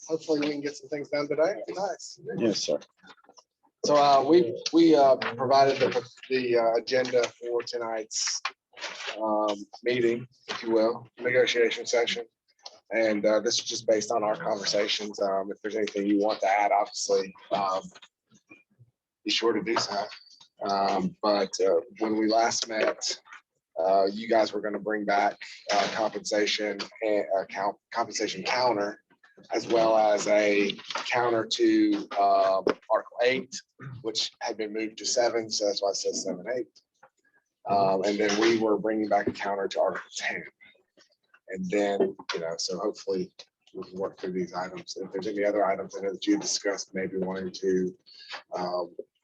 Hopefully we can get some things done today. It'd be nice. Yes, sir. So we provided the agenda for tonight's meeting, if you will, negotiation session. And this is just based on our conversations. If there's anything you want to add, obviously, be sure to do so. But when we last met, you guys were going to bring back compensation and compensation counter, as well as a counter to Article 8, which had been moved to 7, so that's why it says 7, 8. And then we were bringing back a counter to Article 10. And then, so hopefully we can work through these items. If there's any other items I know that you discussed, maybe wanting to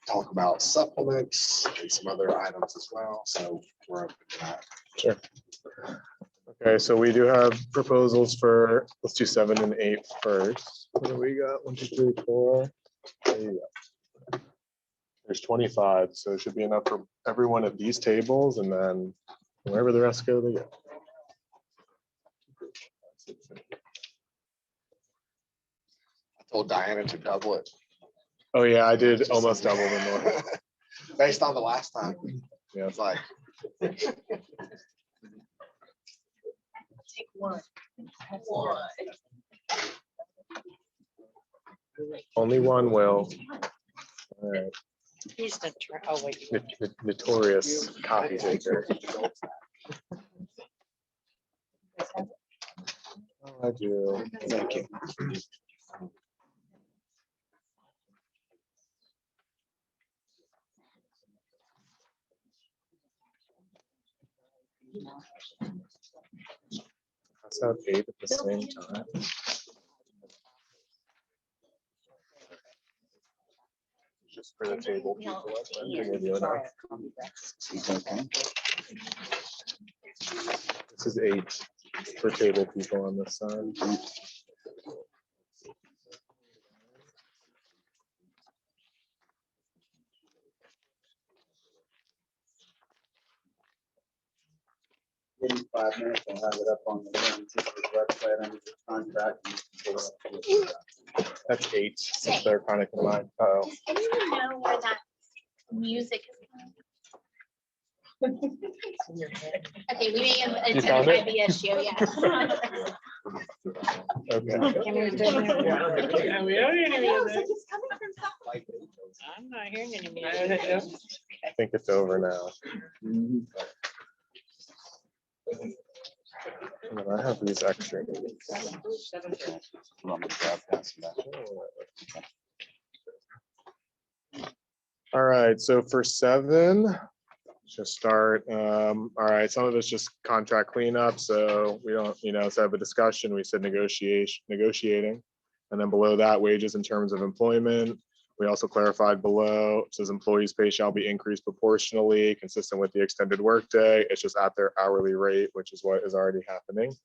talk about supplements and some other items as well. So we're open to that. Sure. Okay, so we do have proposals for, let's do 7 and 8 first. What do we got? 1, 2, 3, 4. There you go. There's 25, so it should be enough for every one of these tables, and then wherever the rest go, they go. I told Diana to double it. Oh yeah, I did almost double the number. Based on the last time. Yeah. It's like. Take one. Only one will. All right. He's the, oh, wait. The notorious copy taker. Oh, I do. Thank you. Let's have 8 at the same time. Just for the table people. I'm gonna do enough. Okay. This is 8 for table people on this side. Give me 5 minutes, I'll have it up on the website under the contract. That's 8. If they're kind of combined. Oh, Does anyone know where that music is coming? Okay, we may have You found it? identified the issue, yes. okay. Yeah, we don't hear any No, it's like music. it's coming from somewhere. I'm not hearing any music. I think it's over now. And then I have these extra. All right, so for 7, just start. All right, some of it's just contract cleanup, so we don't, so have a discussion. We said negotiating, and then below that, wages in terms of employment. We also clarified below, it says employees' pay shall be increased proportionally, consistent with the extended workday. It's just at their hourly rate, which is what is already happening.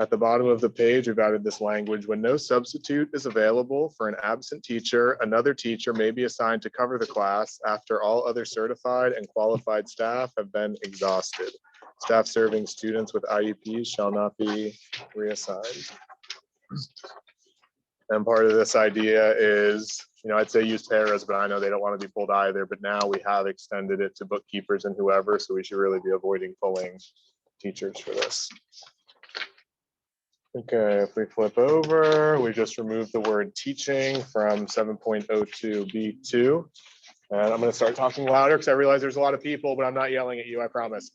At the bottom of the page, we've added this language: when no substitute is available for an absent teacher, another teacher may be assigned to cover the class after all other certified and qualified staff have been exhausted. Staff serving students with IEPs shall not be reassigned. And part of this idea is, I'd say use paras, but I know they don't want to be pulled either. But now we have extended it to bookkeepers and whoever, so we should really be avoiding pulling teachers for this. Okay, if we flip over, we just removed the word teaching from 7.02B2. And I'm going to start talking louder because I realize there's a lot of people, but I'm not yelling at you, I promise.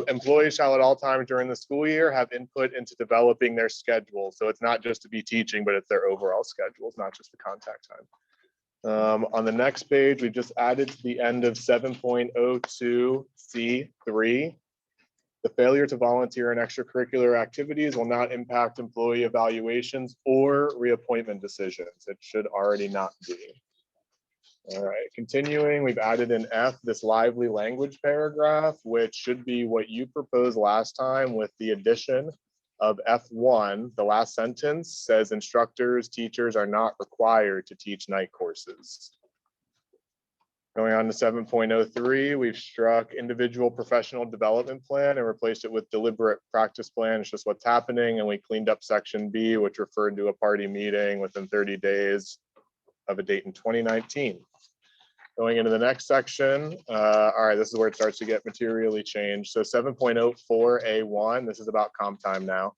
Employees shall at all times during the school year have input into developing their schedule. So it's not just to be teaching, but it's their overall schedules, not just the contact time. On the next page, we just added to the end of 7.02C3. The failure to volunteer in extracurricular activities will not impact employee evaluations or reappointment decisions. It should already not be. All right, continuing, we've added in F this lively language paragraph, which should be what you proposed last time with the addition of F1. The last sentence says instructors, teachers are not required to teach night courses. Going on to 7.03, we've struck individual professional development plan and replaced it with deliberate practice plan. It's just what's happening. And we cleaned up section B, which referred to a party meeting within 30 days of a date in 2019. Going into the next section, all right, this is where it starts to get materially changed. So 7.04A1, this is about comp time now.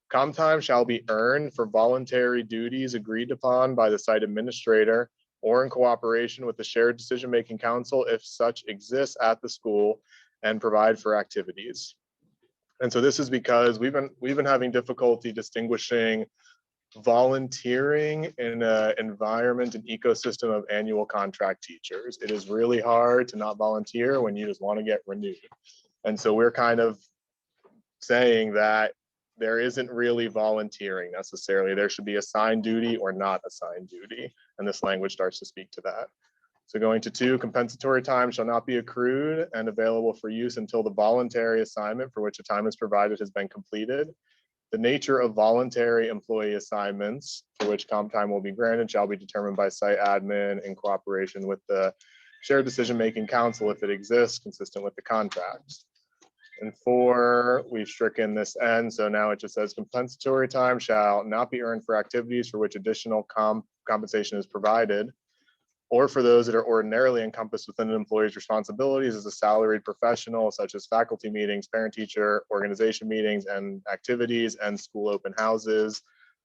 Comp time shall be earned for voluntary duties agreed upon by the site administrator or in cooperation with the shared decision-making council if such exists at the school and provide for activities. And so this is because we've been having difficulty distinguishing volunteering in an environment and ecosystem of annual contract teachers. It is really hard to not volunteer when you just want to get renewed. And so we're kind of saying that there isn't really volunteering necessarily. There should be assigned duty or not assigned duty. And this language starts to speak to that. So going to 2, compensatory time shall not be accrued and available for use until the voluntary assignment for which a time is provided has been completed. The nature of voluntary employee assignments for which comp time will be granted shall be determined by site admin in cooperation with the shared decision-making council if it exists, consistent with the contract. And 4, we've stricken this end. So now it just says compensatory time shall not be earned for activities for which additional compensation is provided, or for those that are ordinarily encompassed within an employee's responsibilities as a salaried professional, such as faculty meetings, parent-teacher organization meetings and activities, and school open houses.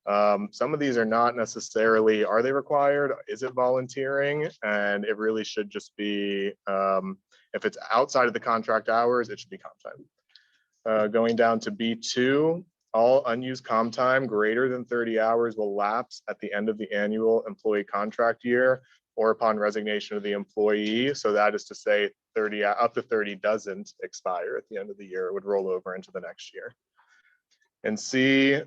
Some of these are not necessarily, are they required? Is it volunteering? And it really should just be, if it's outside of the contract hours, it should be comp time. Going down to B2, all unused comp time greater than 30 hours will lapse at the end of the annual employee contract year or upon resignation of the employee. So that is to say 30 up to 30 doesn't expire at the end of the year. It would roll over into the next year. And C,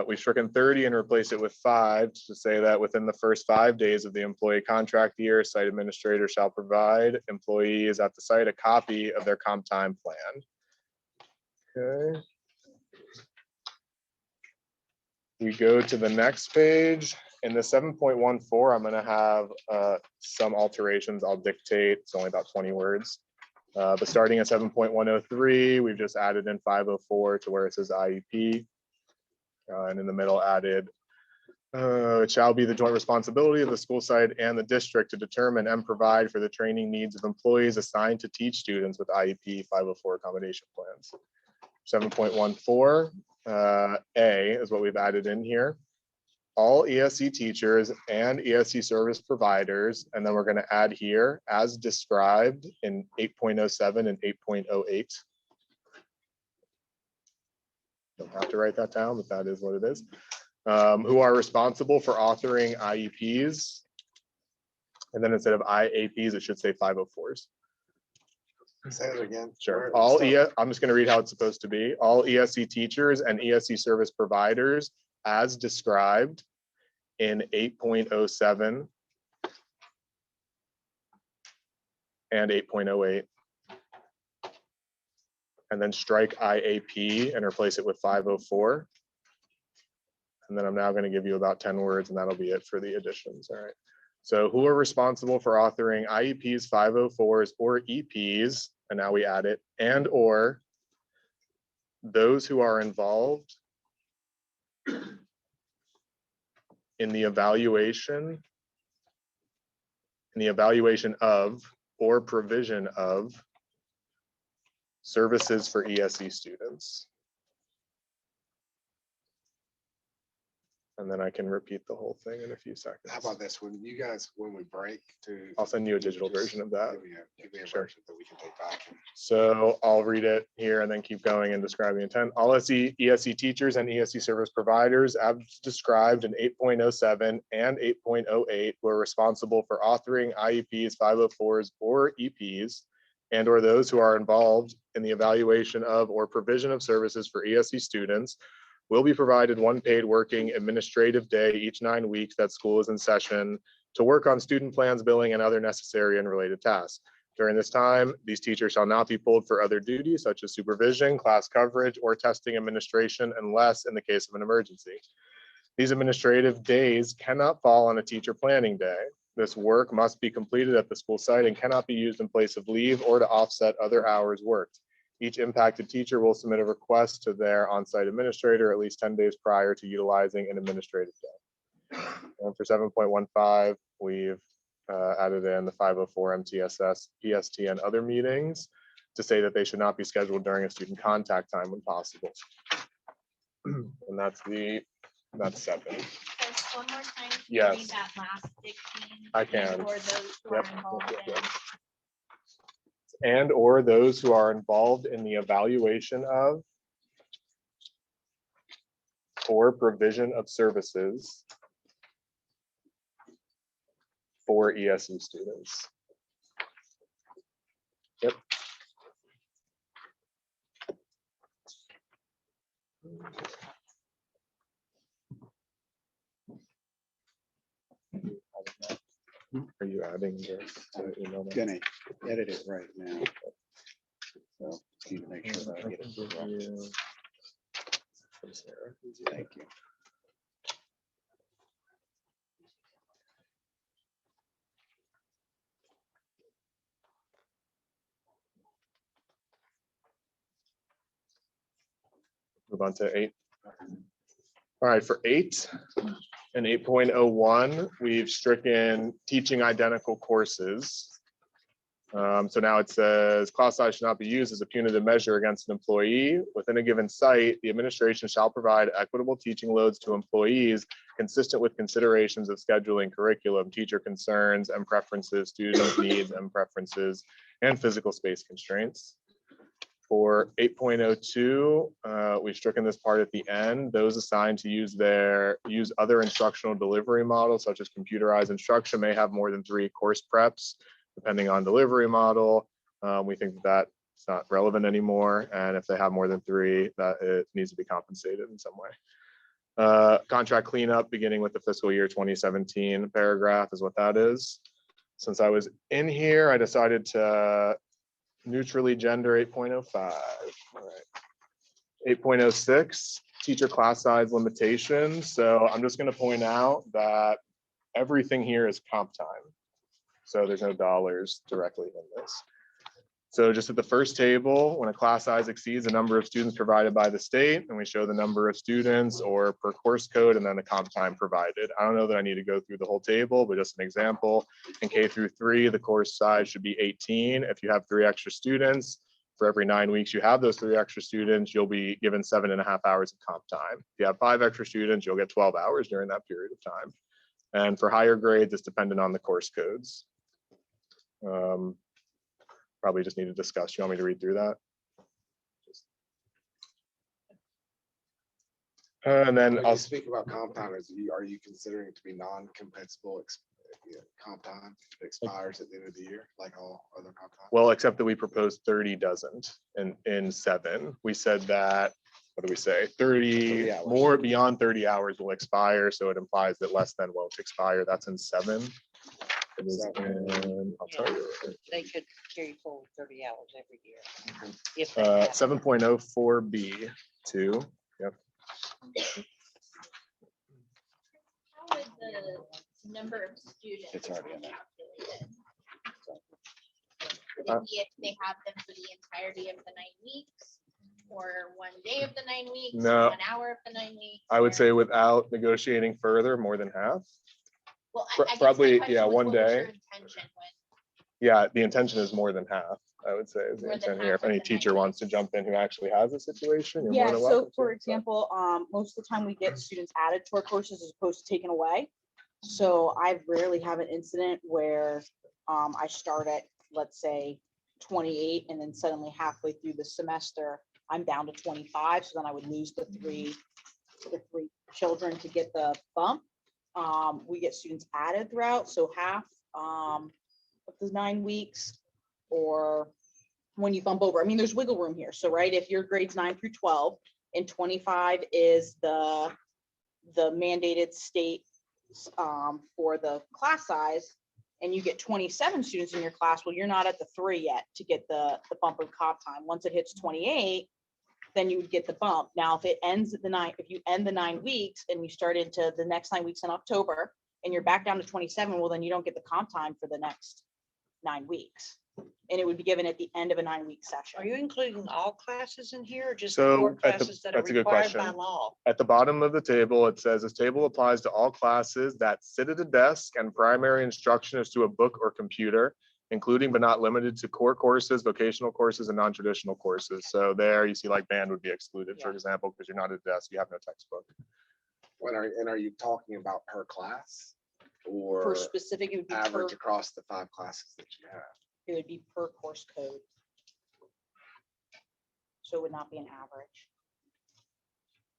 we've stricken 30 and replaced it with 5 to say that within the first 5 days of the employee contract year, site administrator shall provide employees at the site a copy of their comp time plan. Okay. We go to the next page. In the 7.14, I'm going to have some alterations I'll dictate. It's only about 20 words. But starting at 7.103, we've just added in 504 to where it says IEP. And in the middle added, it shall be the joint responsibility of the school site and the district to determine and provide for the training needs of employees assigned to teach students with IEP 504 accommodation plans. 7.14, A is what we've added in here. All ESE teachers and ESE service providers, and then we're going to add here as described in 8.07 and 8.08. Don't have to write that down, but that is what it is. Who are responsible for authoring IEPs. And then instead of IAPs, it should say 504s. Say it again. Sure. All I'm just going to read how it's supposed to be. All ESE teachers and ESE service providers as described in 8.07 and 8.08. And then strike IAP and replace it with 504. And then I'm now going to give you about 10 words and that'll be it for the additions. All right. So who are responsible for authoring IEPs, 504s, or EPs? And now we add it, and or those who are involved in the evaluation of or provision of services for ESE students. And then I can repeat the whole thing in a few seconds. How about this, when you guys, when we break to. I'll send you a digital version of that. Give me a Sure. version that we can take back. So I'll read it here and then keep going and describe the intent. All ESE teachers and ESE service providers as described in 8.07 and 8.08 were responsible for authoring IEPs, 504s, or EPs, and or those who are involved in the evaluation of or provision of services for ESE students will be provided one paid working administrative day each 9 weeks that school is in session to work on student plans, billing, and other necessary and related tasks. During this time, these teachers shall not be pulled for other duties such as supervision, class coverage, or testing administration unless in the case of an emergency. These administrative days cannot fall on a teacher planning day. This work must be completed at the school site and cannot be used in place of leave or to offset other hours worked. Each impacted teacher will submit a request to their on-site administrator at least 10 days prior to utilizing an administrative day. And for 7.15, we've added in the 504 MTSS, EST, and other meetings to say that they should not be scheduled during a student contact time when possible. And that's 7. Just one more time. can you Yes. read that last 16, I can. For those who Yep, are involved yep, in. yep. And or those who are involved in the evaluation of or provision of services for ESE students. Yep. Are you adding this to the email? Gonna edit it right now. So need to make sure that I get it correct. Thank you. Move on to 8. All right, for 8 and 8.01, we've stricken teaching identical courses. So now it says class size should not be used as a punitive measure against an employee. Within a given site, the administration shall provide equitable teaching loads to employees consistent with considerations of scheduling, curriculum, teacher concerns and preferences, student needs and preferences, and physical space constraints. For 8.02, we've stricken this part at the end. Those assigned to use other instructional delivery models such as computerized instruction may have more than 3 course preps, depending on delivery model. We think that it's not relevant anymore. And if they have more than 3, that it needs to be compensated in some way. Contract cleanup beginning with the fiscal year 2017 paragraph is what that is. Since I was in here, I decided to neutrally gender 8.05. All right. 8.06, teacher class size limitations. So I'm just going to point out that everything here is comp time. So there's no dollars directly in this. So just at the first table, when a class size exceeds the number of students provided by the state, and we show the number of students or per course code and then the comp time provided. I don't know that I need to go through the whole table, but just an example. In K through 3, the course size should be 18. If you have 3 extra students, for every 9 weeks you have those 3 extra students, you'll be given 7.5 hours of comp time. If you have 5 extra students, you'll get 12 hours during that period of time. And for higher grades, it's dependent on the course codes. Probably just need to discuss. You want me to read through that? And then When I'll you speak about comp time, are you considering it to be non-compensable comp time that expires at the end of the year, like all other comp time? well, except that we proposed 30 doesn't in 7. We said that, what do we say? 30 hours. more beyond 30 hours will expire. So it implies that less than won't expire. That's in 7. It is in, I'll tell you. They could carry forward 30 hours every year. If they have it. 7.04B2. Yep. How would the number of students? It's already in there. calculated? Would it be if they have them for the entirety of the 9 weeks? Or 1 day of the 9 weeks? No. 1 hour of the 9 weeks? I would or- say without negotiating further, more than half. Well, pr- I guess my probably, question yeah, was, 1 what was day. your intention when- Yeah, the intention is more than half, I would say, is the More than intent here. half If any of the teacher 9 wants to weeks. jump in who actually has a situation, you're more Yeah, than so welcome for to, but- example, most of the time we get students added to our courses as opposed to taken away. So I rarely have an incident where I start at, let's say, 28 and then suddenly halfway through the semester, I'm down to 25. So then I would lose the three children to get the bump. We get students added throughout, so half of the 9 weeks, or when you bump over. I mean, there's wiggle room here. So, right, if your grades 9 through 12 and 25 is the mandated state for the class size, and you get 27 students in your class, well, you're not at the 3 yet to get the bump of comp time. Once it hits 28, then you would get the bump. Now, if it ends at if you end the 9 weeks and you start into the next 9 weeks in October, and you're back down to 27, well, then you don't get the comp time for the next 9 weeks. And it would be given at the end of a 9-week session. Are you including all classes in here or just So, core at the- classes that are that's a good required by question. law? At the bottom of the table, it says this table applies to all classes that sit at a desk and primary instruction is to a book or computer, including but not limited to core courses, vocational courses, and non-traditional courses. So there you see like band would be excluded, for Yeah. example, because you're not at a desk, you have no textbook. And are you talking about per class? Per Or specific, it would be per, average across the 5 classes that you have? it would be per course code. So it would not be an average.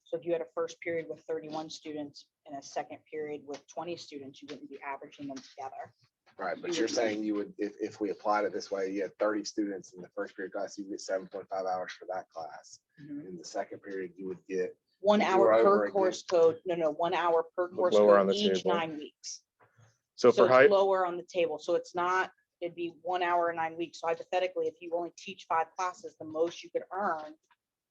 So if you had a first period with 31 students and a second period with 20 students, you wouldn't be averaging them together. Right, but You you're would- saying you would, if we applied it this way, you had 30 students in the first period class, you get 7.5 hours for that class. In the second period, you would get, 1 If you hour were over per again. course code, no, 1 hour per course lower on code the each table. 9 weeks. So So for high, it's lower on the table. So it's not, it'd be 1 hour, 9 weeks. So hypothetically, if you only teach 5 classes, the most you could earn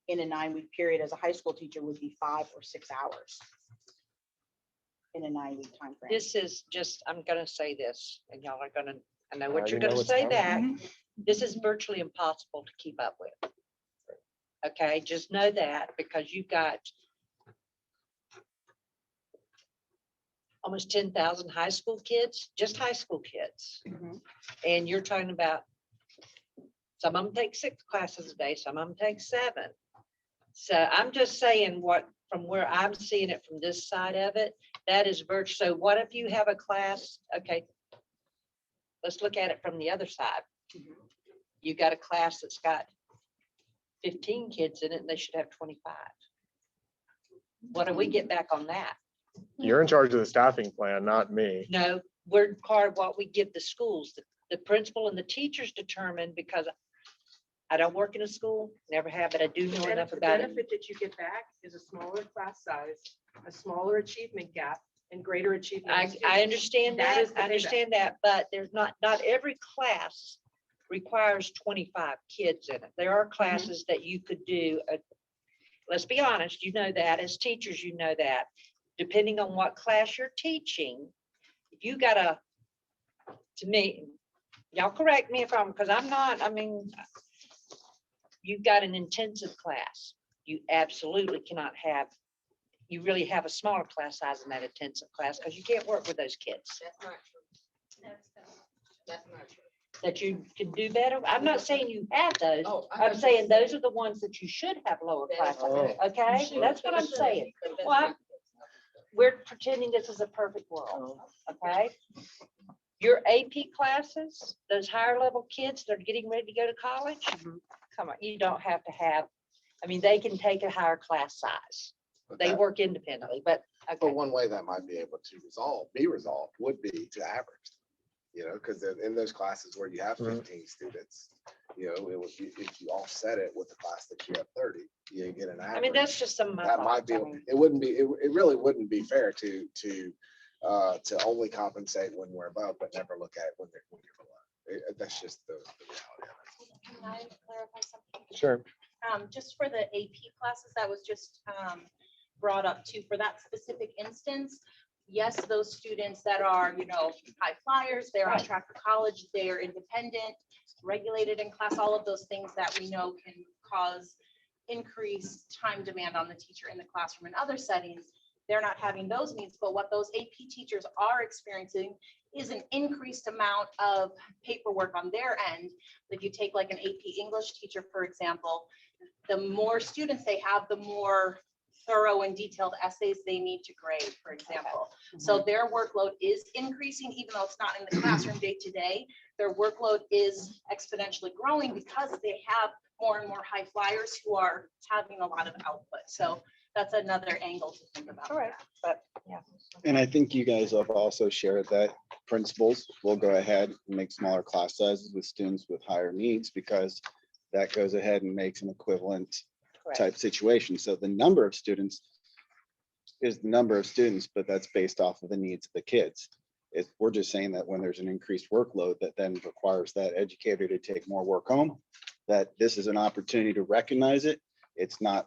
in a 9-week period as a high school teacher would be 5 or 6 hours in a 9-week time frame. This is just, I'm gonna say this, and y'all are gonna, I know what already you're know gonna what's say coming. that. This is virtually impossible to keep up with. Okay, just know that because you've got almost 10,000 high school kids, just high school kids. Mhm. And you're talking about, some of them take 6 classes a day, some of them take 7. So I'm just saying from where I'm seeing it from this side of it, that is virtual. So what if you have a class, okay, let's look at it from the other side. You got a class that's got 15 kids in it and they should have 25. What do we get back on that? you're in charge of the staffing plan, not me. No, we're part of what we give the schools. The principal and the teachers determine, because I don't work in a school, never have, but I do know enough The about it. benefit that you get back is a smaller class size, a smaller achievement gap, and greater achievement. of I students. understand That that, is the I understand that, but there's not every class requires 25 kids in it. There are classes that you could do. Let's be honest, you know that, as teachers, you know that, depending on what class you're teaching, if you got to me, y'all correct me if I'm, because I'm not, I mean, you've got an intensive class. You absolutely cannot have, you really have a smaller class size in that intensive class because you can't work with those kids. That's not true. That's not true. That you can do better. I'm not saying you have those. Oh, I'm saying those are the ones that you should have lower class. Oh. Okay, that's what I'm saying. Well, we're pretending this is a perfect world, okay? Your AP classes, those higher level kids that are getting ready to go to college, come on, you don't have to have, I mean, they can take a higher class size. but They that- work independently, but, but okay, one way that might be able to be resolved would be to average. You know, because in those classes where you have Mhm. 15 students, you know, it would be, if you offset it with the class that you have 30, you get an average. I mean, that's just some of my That might thoughts. be, I mean, it wouldn't be, it really wouldn't be fair to only compensate when we're above, but never look at it when you're below. That's just the reality of it. Can I clarify something? Sure. Just for the AP classes, that was just brought up too, for that specific instance. Yes, those students that are, high flyers, they're on track for college, they are independent, regulated in class, all of those things that we know can cause increased time demand on the teacher in the classroom and other settings. They're not having those needs, but what those AP teachers are experiencing is an increased amount of paperwork on their end. If you take like an AP English teacher, for example, the more students they have, the more thorough and detailed essays they need to grade, for example. So their workload is increasing, even though it's not in the classroom day to day. Their workload is exponentially growing because they have more and more high flyers who are having a lot of output. So that's another angle to think about. Correct, but yeah. And I think you guys have also shared that principals will go ahead and make smaller class sizes with students with higher needs, because that goes ahead and makes an equivalent Correct. type situation. So the number of students is the number of students, but that's based off of the needs of the kids. We're just saying that when there's an increased workload that then requires that educator to take more work home, that this is an opportunity to recognize it. It's not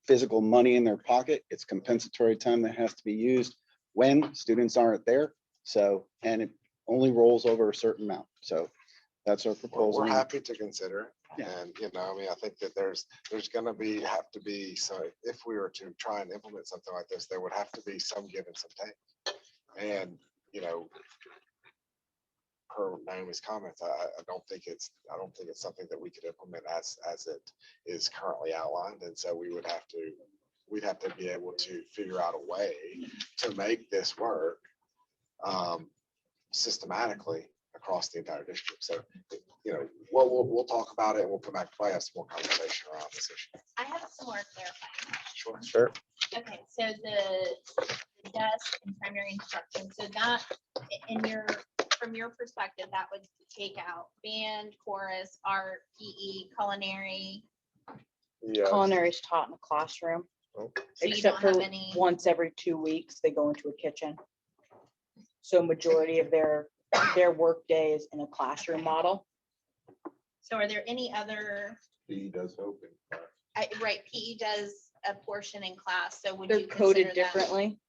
physical money in their pocket. It's compensatory time that has to be used when students aren't there, So, and it only rolls over a certain amount. So that's our Well, proposal. we're happy to consider it. Yeah. And, I mean, I think that there's gonna have to be, so if we were to try and implement something like this, there would have to be some give and some take. And, per Naomi's comments, I don't think it's something that we could implement as it is currently outlined. And so we'd have to be able to figure out a way to make this work systematically across the entire district. So, we'll talk about it and we'll come back to have some more conversation around this issue. I have some more clarifying. Sure. Sure. Okay, so the desk and primary instruction, so that from your perspective, that would take out band, chorus, art, PE, culinary. Yeah. Culinary is taught in a classroom, So you except don't for have any, once every 2 weeks, they go into a kitchen. So majority of their work day is in a classroom model. so are there any other, He does open. right, PE does a portion in class, so would They're you coded consider that? differently.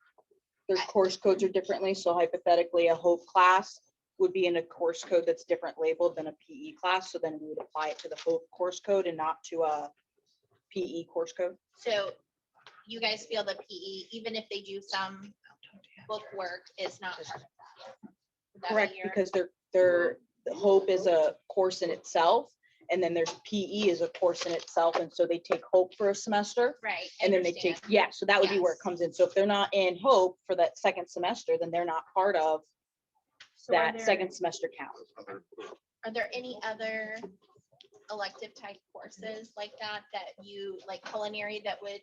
Their course codes are differently. So hypothetically, a Hope class would be in a course code that's different labeled than a PE class. So then we would apply it to the Hope course code and not to a PE course code. So you guys feel that PE, even if they do some book work, is not part of that? Would that be Correct, your- because the Hope is a course in itself. And then there's PE is a course in itself. And so they take Hope for a semester. Right. I And then they take, understand. yeah, so that would be where it Yes. comes in. So if they're not in Hope for that second semester, then they're not part of So are that there- second semester count. Are there any other elective type courses like that you, like culinary, that would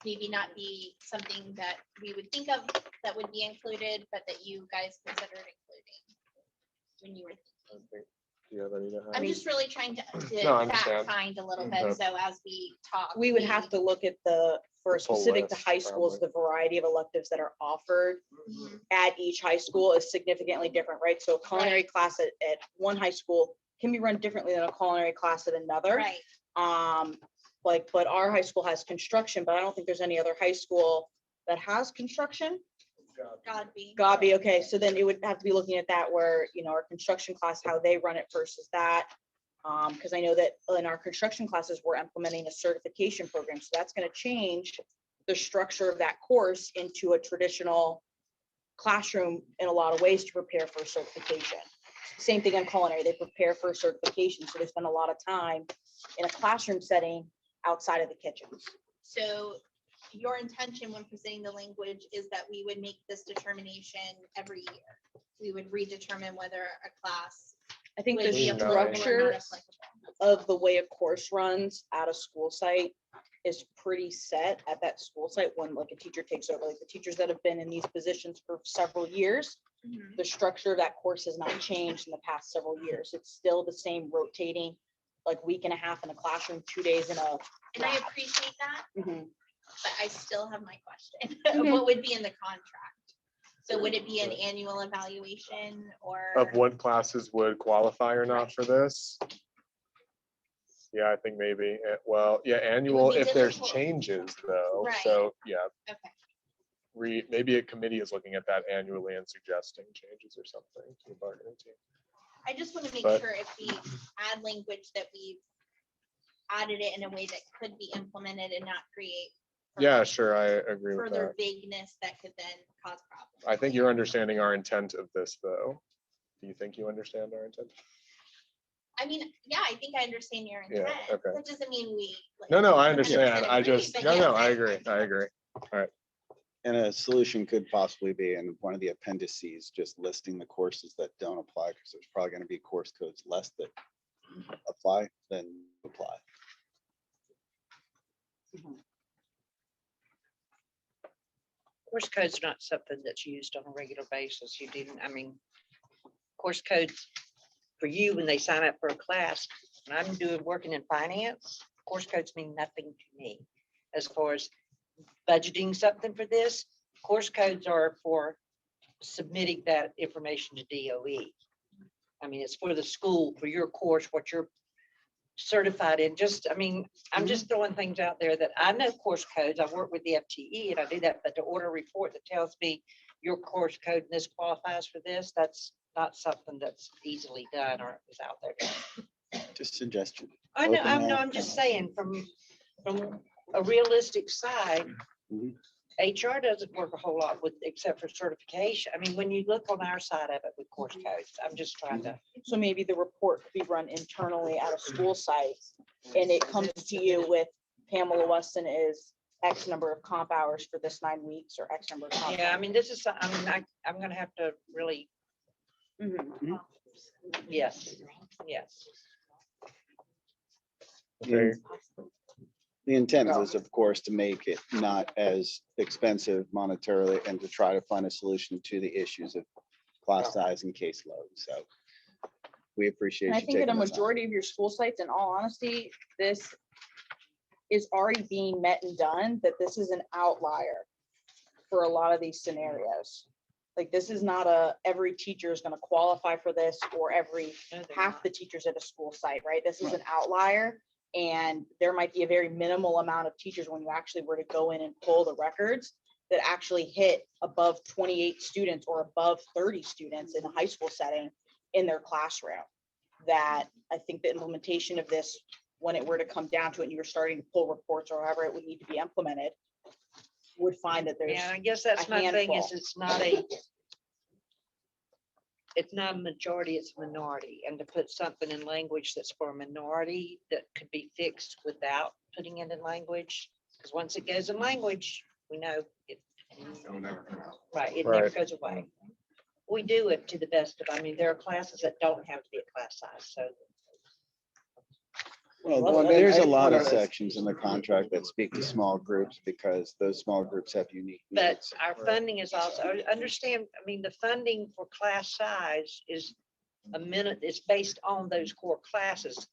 maybe not be something that we would think of that would be included, but that you guys considered including? When you were thinking? Yeah, then you don't have- I'm just really trying to No, I fact understand. find a little Mhm. bit, so as we talk. We would have to look at for The full specific to list, high schools, the variety of electives that are offered Mhm. at each high school is significantly different, right? So a culinary class at one high school can be run differently than a culinary class at another. Right, But our high school has construction, but I don't think there's any other high school that has construction. Godby. Gabi, okay, so then it would have to be looking at that where, our construction class, how they run it versus that. Because I know that in our construction classes, we're implementing a certification program, so that's gonna change the structure of that course into a traditional classroom in a lot of ways to prepare for certification. Same thing in culinary, they prepare for certification, so they spend a lot of time in a classroom setting outside of the kitchens. So your intention when presenting the language is that we would make this determination every year. We would redetermine whether a class I think would the be Nice. applicable or not structure applicable. of the way a course runs at a school site is pretty set at that school site when like a teacher takes over, like the teachers that have been in these positions for several years. Mhm. The structure of that course has not changed in the past several years. It's still the same rotating, like week and a half in a classroom, 2 days in a And I lab. appreciate that, Mhm. but I still have my question. Okay. What would be in the contract? So would it be an annual evaluation or? Of what classes would qualify or not for this? Yeah, I think maybe, well, yeah, annual, be if there's difficult. changes though, Right. so, yeah, Okay, maybe a committee is looking at that annually and suggesting changes or something to the bargaining team. I just want to make But- sure if we add language that we've added it in a way that could be implemented and not create Yeah, sure, I agree with further that. vagueness that could then cause problems. I think you're understanding our intent of this, though. Do you think you understand our intent? I mean, yeah, I think I understand your Yeah, intent. okay. That doesn't mean we. like, No, I 100% understand. I agree, just, but no, yes, I agree. And a solution could possibly be in one of the appendices, just listing the courses that don't apply, because there's probably gonna be course codes less that apply than apply. Course code's not something that's used on a regular basis. You didn't, I mean, course codes for you when they sign up for a class, when I'm working in finance, course codes mean nothing to me. As far as budgeting something for this, course codes are for submitting that information to DOE. I mean, it's for the school, for your course, what you're certified in, just, I mean, I'm just throwing things out there that I know course codes. I work with the FTE and I do that, but to order a report that tells me your course code and this qualifies for this, that's not something that's easily done or is out there. Just suggestion. I know, Open that. I'm just saying from a realistic side, Mhm. HR doesn't work a whole lot with, except for certification. I mean, when you look on our side of it with course codes, I'm just trying to. So maybe the report could be run internally at a school site and it comes to you with Pamela Weston is X number of comp hours for this 9 weeks or X number of comp. Yeah, I mean, this is, I mean, I'm gonna have to really, Mhm. yes, yes. Okay, The intent is, of course, to make it not as expensive monetarily and to try to find a solution to the issues of class size and caseload. So we appreciate And I you think at a taking the time. majority of your school sites, in all honesty, this is already being met and done, that this is an outlier for a lot of these scenarios. Like, this is not every teacher is gonna qualify for this or every No, they're half not. the teachers at a school site, right? This is an outlier. And there might be a very minimal amount of teachers when you actually were to go in and pull the records that actually hit above 28 students or above 30 students in a high school setting in their classroom. That I think the implementation of this, when it were to come down to it, and you were starting to pull reports or however it would need to be implemented, would find that there's, Yeah, I guess that's a my thing is handful. it's not a majority, it's a minority. And to put something in language that's for a minority that could be fixed without putting it in language. Because once it goes in language, we know it, It'll never come out. right, it never Right. goes away. We do it to the best of, I mean, there are classes that don't have to be a class size, so. Well, and there's a I- lot of well, sections in the contract that speak to small groups because those small groups have unique But needs. our funding is also, I understand, I mean, the funding for class size is a minute, it's based on those core classes.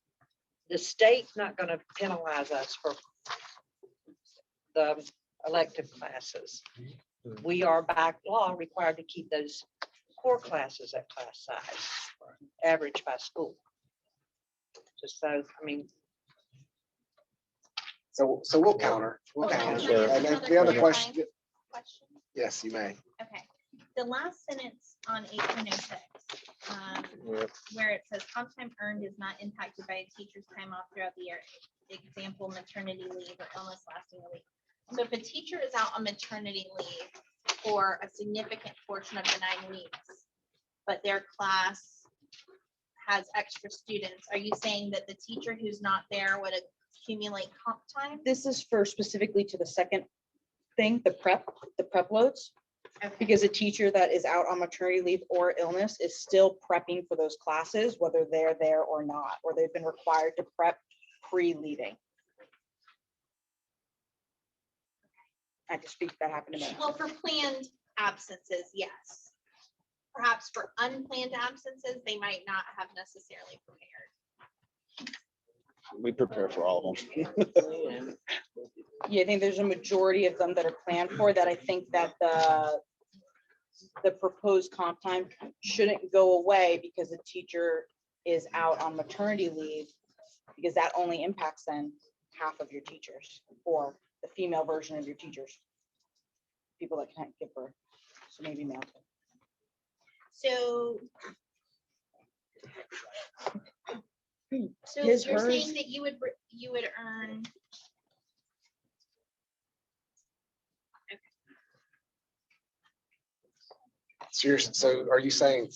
The state's not gonna penalize us for the elective classes. We are by law required to keep those core classes at class size, average by school. Just so, I mean, So we'll counter. We'll Okay, counter. can I ask And then another the other clarifying question, question? yes, you may. Okay, the last sentence on 1806, Yep. where it says comp time earned is not impacted by a teacher's time off throughout the year. Example, maternity leave or illness lasting a week. So if a teacher is out on maternity leave for a significant portion of the 9 weeks, but their class has extra students, are you saying that the teacher who's not there would accumulate comp time? this is for specifically to the second thing, the prep loads. Okay. Because a teacher that is out on maternity leave or illness is still prepping for those classes, whether they're there or not, or they've been required to prep pre-leaving. I just speak, that happened to me. Well, for planned absences, yes. Perhaps for unplanned absences, they might not have necessarily prepared. We prepare for all of them. Yeah, I think there's a majority of them that are planned for that. I think that the proposed comp time shouldn't go away because the teacher is out on maternity leave, because that only impacts then half of your teachers or the female version of your teachers. People that can't give birth, so maybe male. So. So His, you're hers. saying that you would earn. So are you saying,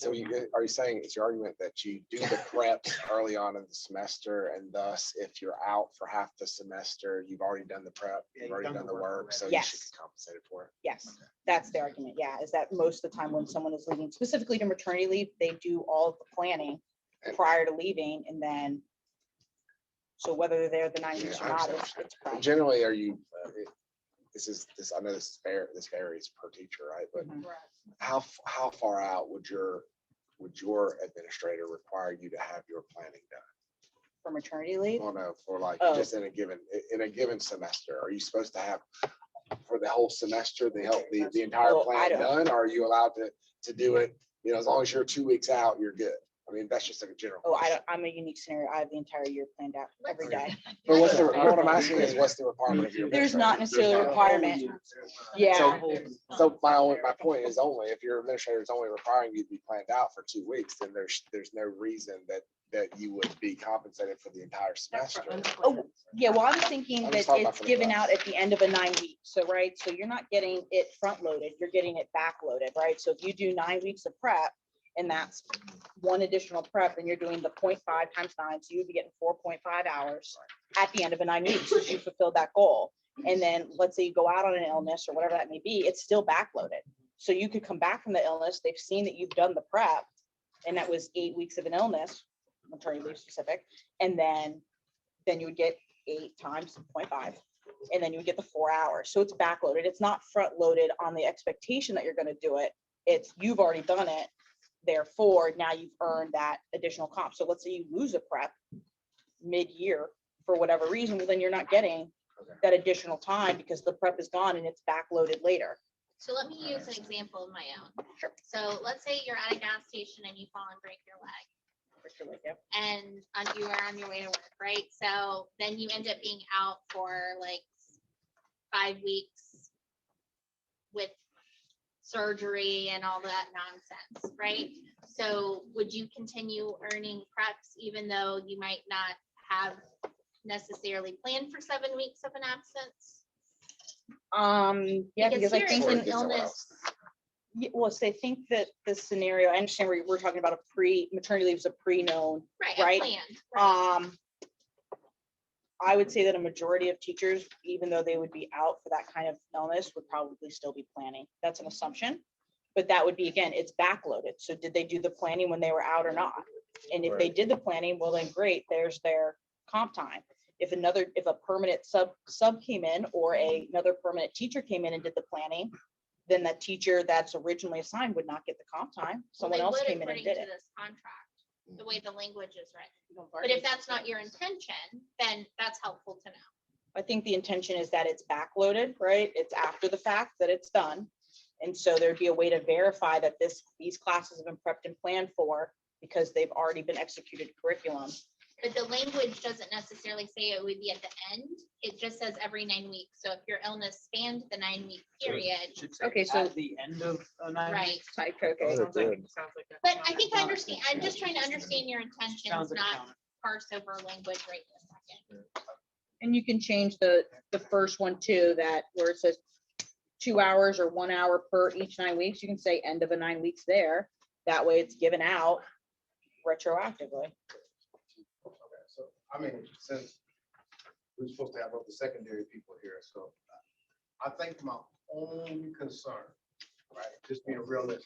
are you saying it's your argument that you do the preps early on in the semester and thus if you're out for half the semester, you've already done the prep, you've already done the work, so you should Yes. be compensated for it? Yes, that's the argument. Yeah, is that most of the time when someone is leaving, specifically to maternity leave, they do all of the planning prior to leaving and then. So whether they're there the 9 weeks Yeah, or I not, understand. it's prep. Generally, are you, I know this varies per teacher, right? But Mhm. how far out would your administrator require you to have your planning done? For maternity leave. Well, no, for like, Oh. just in a given semester, are you supposed to have for the whole semester, the entire Oh, I plan don't- done? Or are you allowed to do it, as long as you're 2 weeks out, you're good? I I mean, that's just like a general. Oh, question. I'm a unique scenario. I have the entire year planned out every Let's- day. But what's the, what I'm asking is, what's the requirement of your? There's administrator? not necessarily a not. requirement. Yeah, So my point is only, if your administrator is only requiring you to be planned out for 2 weeks, then there's no reason that you would be compensated for the entire That's semester. for unplanned. Oh, yeah, well, I was thinking I'm that just talking about it's for the given class. out at the end of a 9 week. So, right, so you're not getting it front loaded, you're getting it back loaded, right? So if you do 9 weeks of prep and that's one additional prep, and you're doing the 0.5 times 9, so you'd be getting 4.5 hours at the end of a 9 weeks, because you fulfilled that goal. And then let's say you go out on an illness or whatever that may be, it's still backloaded. So you could come back from the illness, they've seen that you've done the prep, and that was 8 weeks of an illness, maternity leave specific, and then you would get 8 times 0.5, and then you would get the 4 hours. So it's backloaded. It's not front loaded on the expectation that you're gonna do it. It's you've already done it. Therefore, now you've earned that additional comp. So let's say you lose a prep mid-year for whatever reason, well, then you're not getting that additional time because the prep is gone and it's backloaded later. So let me use an example of my own. Sure. So let's say you're at a gas station and you fall and break your leg, and you are on your way to work, right? So then you end up being out for like 5 weeks with surgery and all that nonsense, right? So would you continue earning preps even though you might not have necessarily planned for 7 weeks of an absence? Yeah, Because because I here think it's Or an get someone illness. else. well, so I think that the scenario, I understand we're talking about maternity leave is a pre-known. Right, Right. planned. Right. I would say that a majority of teachers, even though they would be out for that kind of illness, would probably still be planning. That's an assumption. But that would be, again, it's backloaded. So did they do the planning when they were out or not? And if they did the planning, well, then great, there's their comp time. If a permanent sub came in, or another permanent teacher came in and did the planning, then that teacher that's originally assigned would not get the comp time. Well, Someone they else would came in and according did to it. this contract, the way the language is written. But if that's not your intention, then that's helpful to know. I think the intention is that it's backloaded, right? It's after the fact that it's done. And so there'd be a way to verify that these classes have been prepped and planned for because they've already been executed curriculum. But the language doesn't necessarily say it would be at the end. It just says every 9 weeks. So if your illness spanned the 9-week period, Okay, so- At the end of a 9 right? weeks. Okay. Sounds like that. But I think I understand. I'm just trying to understand your intentions, Sounds like not accounting. parse over language right this second. And you can change the first one too, that where it says 2 hours or 1 hour per each 9 weeks, you can say end of a 9 weeks there. That way it's given out retroactively. Okay, so, I mean, since we're supposed to have other secondary people here, so I think my only concern, right, just being realistic,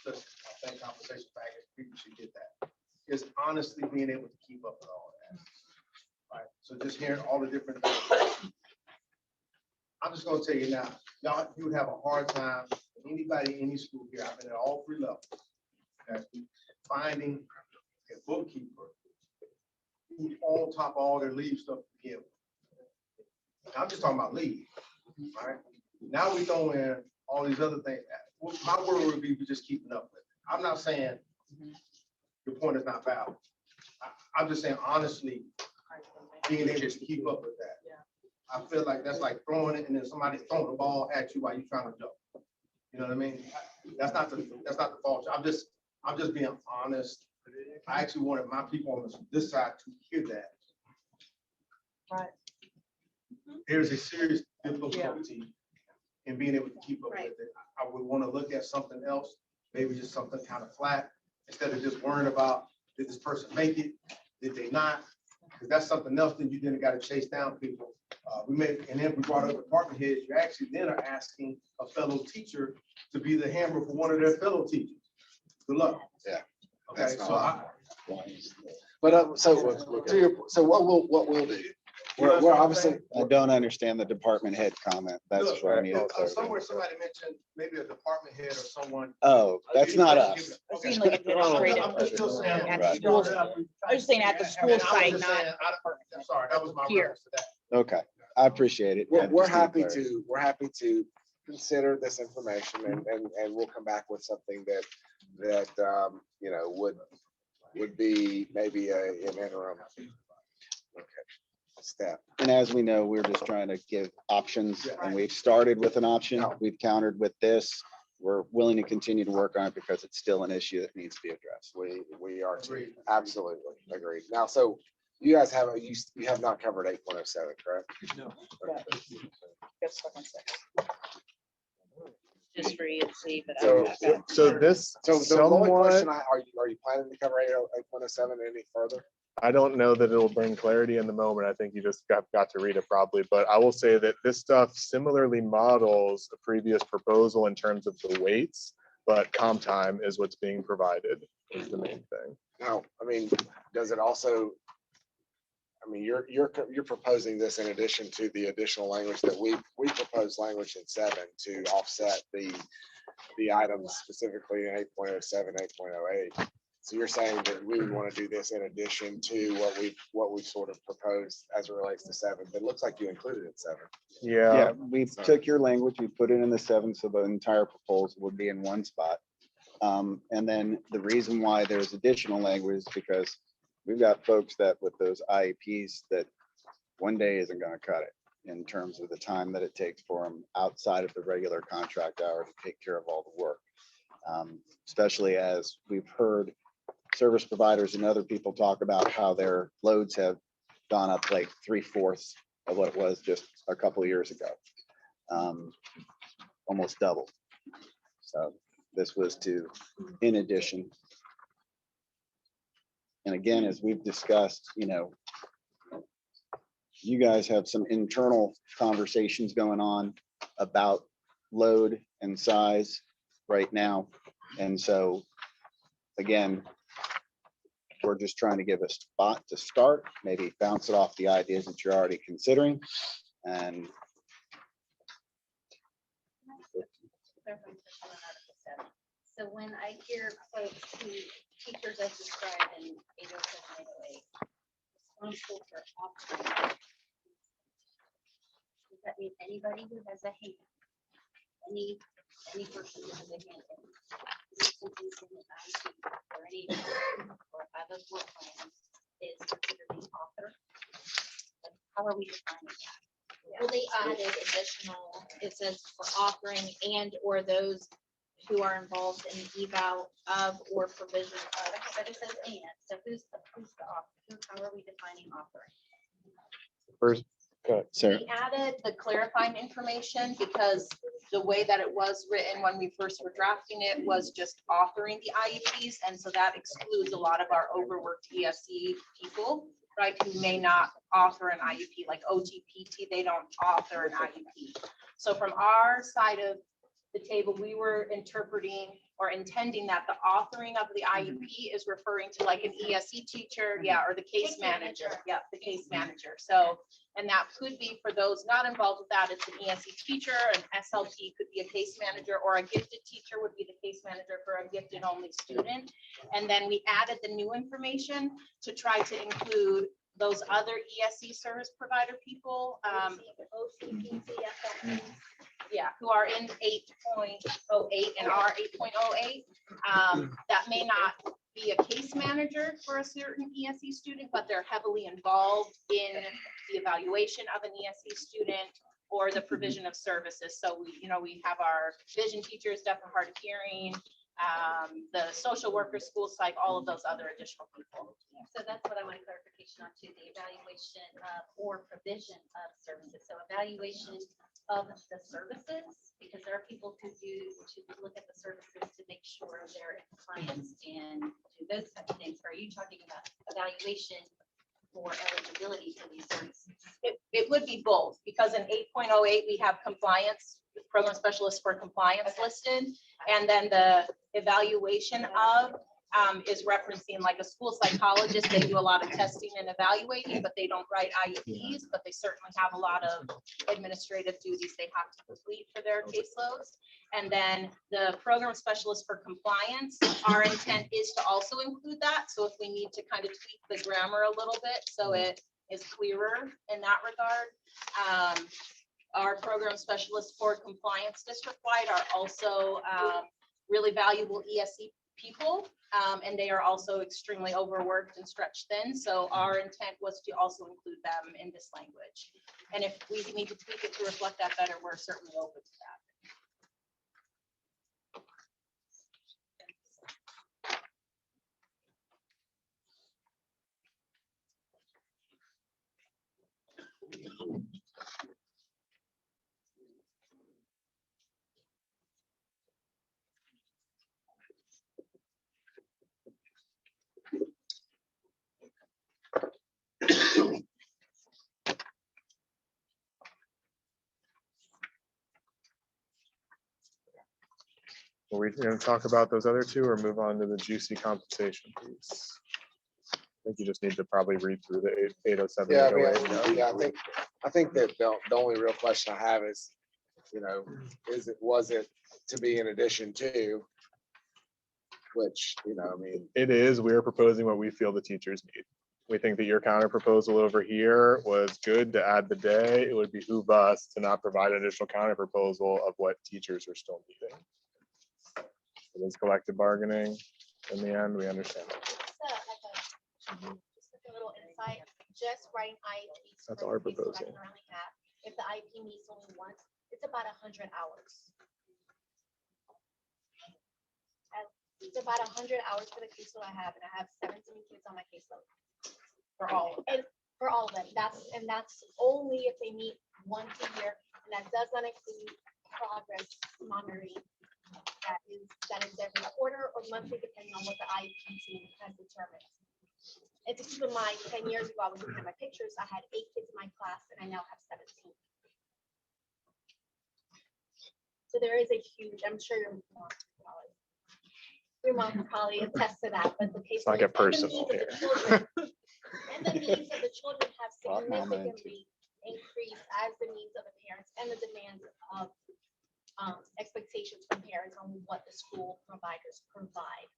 I think compensation package, people should get that, is honestly being able to keep up with all of that. Right, so just hearing all the different things. I'm just gonna tell you now, y'all, you would have a hard time, anybody, in any school here, I've been at all 3 levels. Okay, finding a bookkeeper who's on top of all their leave stuff to give. I'm just talking about leave, all right? Now we throw in all these other things. My word would be just keeping up with it. I'm not saying your point is not valid. I'm just saying honestly, being able to keep up with that. I feel like that's like throwing it and then somebody throwing the ball at you while you're trying to jump. You know what I mean? That's not the fault. I'm just being honest. I actually wanted my people on this side to hear that. Right. There's a serious difficulty in being able to keep up with Right. it. I would want to look at something else, maybe just something kind of flat, instead of just worrying about, did this person make it? Did they not? Because that's something else that you then got to chase down people. And then we brought up department heads, you actually then are asking a fellow teacher to be the hammer for one of their fellow teachers. Good luck. Yeah. Okay, That's so not- But so what we'll do, we're obviously, I don't understand the department head comment. That's look, where I need to somewhere clarify. somebody mentioned maybe a department head or someone. Oh, that's not us. I was Okay. saying like administrative. I'm just still saying. At the school site. I was saying at the And school I was site, just not. saying, I'm sorry, that was my Here. reference to that. Okay, I appreciate it. we're I just need happy clarity. we're happy to consider this information and we'll come back with something that, you know, would would be maybe an interim. Okay, step. And as we know, we're just trying to give options, and we've started with an option. We've countered with this. We're willing to continue to work on it because it's still an issue that needs to be addressed. We are too. Absolutely agreed. Now, so you guys have, you have not covered 8.07, correct? No. Get stuck on 6. Just for you to see, but So- I've got- So this So the only question somewhat, are you planning to cover 8.07 any further? I don't know that it'll bring clarity in the moment. I think you just got to read it probably, but I will say that this stuff similarly models a previous proposal in terms of the weights, but comp time is what's being provided is the main thing. Now, I mean, does it also, I mean, you're proposing this in addition to the additional language that we proposed language in 7 to offset the items specifically in 8.07, 8.08. So you're saying that we would want to do this in addition to what we sort of proposed as it relates to 7, but it looks like you included it in 7. Yeah, Yeah, we took your language, we put it in the 7, so the entire proposal would be in one spot. And then the reason why there's additional language is because we've got folks that with those IEPs that one day isn't gonna cut it in terms of the time that it takes for them outside of the regular contract hour to take care of all the work. Especially as we've heard service providers and other people talk about how their loads have gone up like 3/4 of what it was just a couple of years ago. Almost doubled. So this was to, in addition. And again, as we've discussed, you guys have some internal conversations going on about load and size right now. And so, again, we're just trying to give a spot to start, maybe bounce it off the ideas that you're already considering. And So when I hear folks who, teachers as described in 807, 808, responsible for offering, does that mean anybody who has a hand? Any person who has a hand? Or any, or other work plans is considered the author? How are we defining that? Well, they added additional, it says for offering and or those who are involved in the eval of or provision of. But it says and, so who's the author? How are we defining offering? first, Sarah, We added the clarifying information because the way that it was written when we first were drafting it was just authoring the IEPs. And so that excludes a lot of our overworked ESE people, right, who may not author an IEP, like OTPT, they don't author an IEP. So from our side of the table, we were interpreting or intending that the authoring of the IEP is referring to like an ESE teacher, yeah, or the case manager, yeah, the case manager. So, and that could be for those not involved with that, it's an ESE teacher, an SLP could be a case manager, or a gifted teacher would be the case manager for a gifted only student. And then we added the new information to try to include those other ESE service provider people, yeah, who are in 8.08 and are 8.08. That may not be a case manager for a certain ESE student, but they're heavily involved in the evaluation of an ESE student or the provision of services. So we have our vision teachers, deaf and hard of hearing, the social workers, school psych, all of those other additional people. So that's what I want clarification on too, the evaluation of or provision of services. So evaluation of the services, because there are people who look at the services to make sure they're in compliance and do those types of things. Are you talking about evaluation for eligibility for these services? It would be both, because in 8.08, we have compliance, program specialists for compliance listed. And then the evaluation of is referencing like a school psychologist. They do a lot of testing and evaluating, but they don't write IEPs, but they certainly have a lot of administrative duties they have to complete for their caseloads. And then the program specialist for compliance, our intent is to also include that. So if we need to kind of tweak the grammar a little bit, so it is clearer in that regard. Our program specialists for compliance district-wide are also really valuable ESE people. And they are also extremely overworked and stretched thin. So our intent was to also include them in this language. And if we need to tweak it to reflect that better, we're certainly open to that. Are we going to talk about those other two or move on to the juicy compensation piece? I think you just need to probably read through the 807. Yeah, I 808, mean, yeah, I think that the only real question I have is, you know, was it to be in addition to? Which, you know, I mean, It is, we are proposing what we feel the teachers need. We think that your counter proposal over here was good to add the day. It would behoove us to not provide an additional counter proposal of what teachers are still needing. It is collective bargaining. In the end, we understand. Just like a little insight, just writing IEPs. That's for our the kids that I proposal. currently have. If the IEP meets only once, it's about 100 hours. It's about 100 hours for the caseload I have, and I have 17 kids on my caseload. For all, and for all of them, that's only if they meet once a year, and that does not include progress monitoring. That is every quarter or monthly, depending on what the IEP team has determined. And to keep in mind, 10 years ago, I was looking at my pictures, I had 8 kids in my class, and I now have 17. So there is a huge, I'm sure your mom can probably attest to that, but the case. Let's not get personal here. And the needs of the children have Brought mama into significantly increased as the needs of the parents and the demands of expectations from parents on what the school providers provide.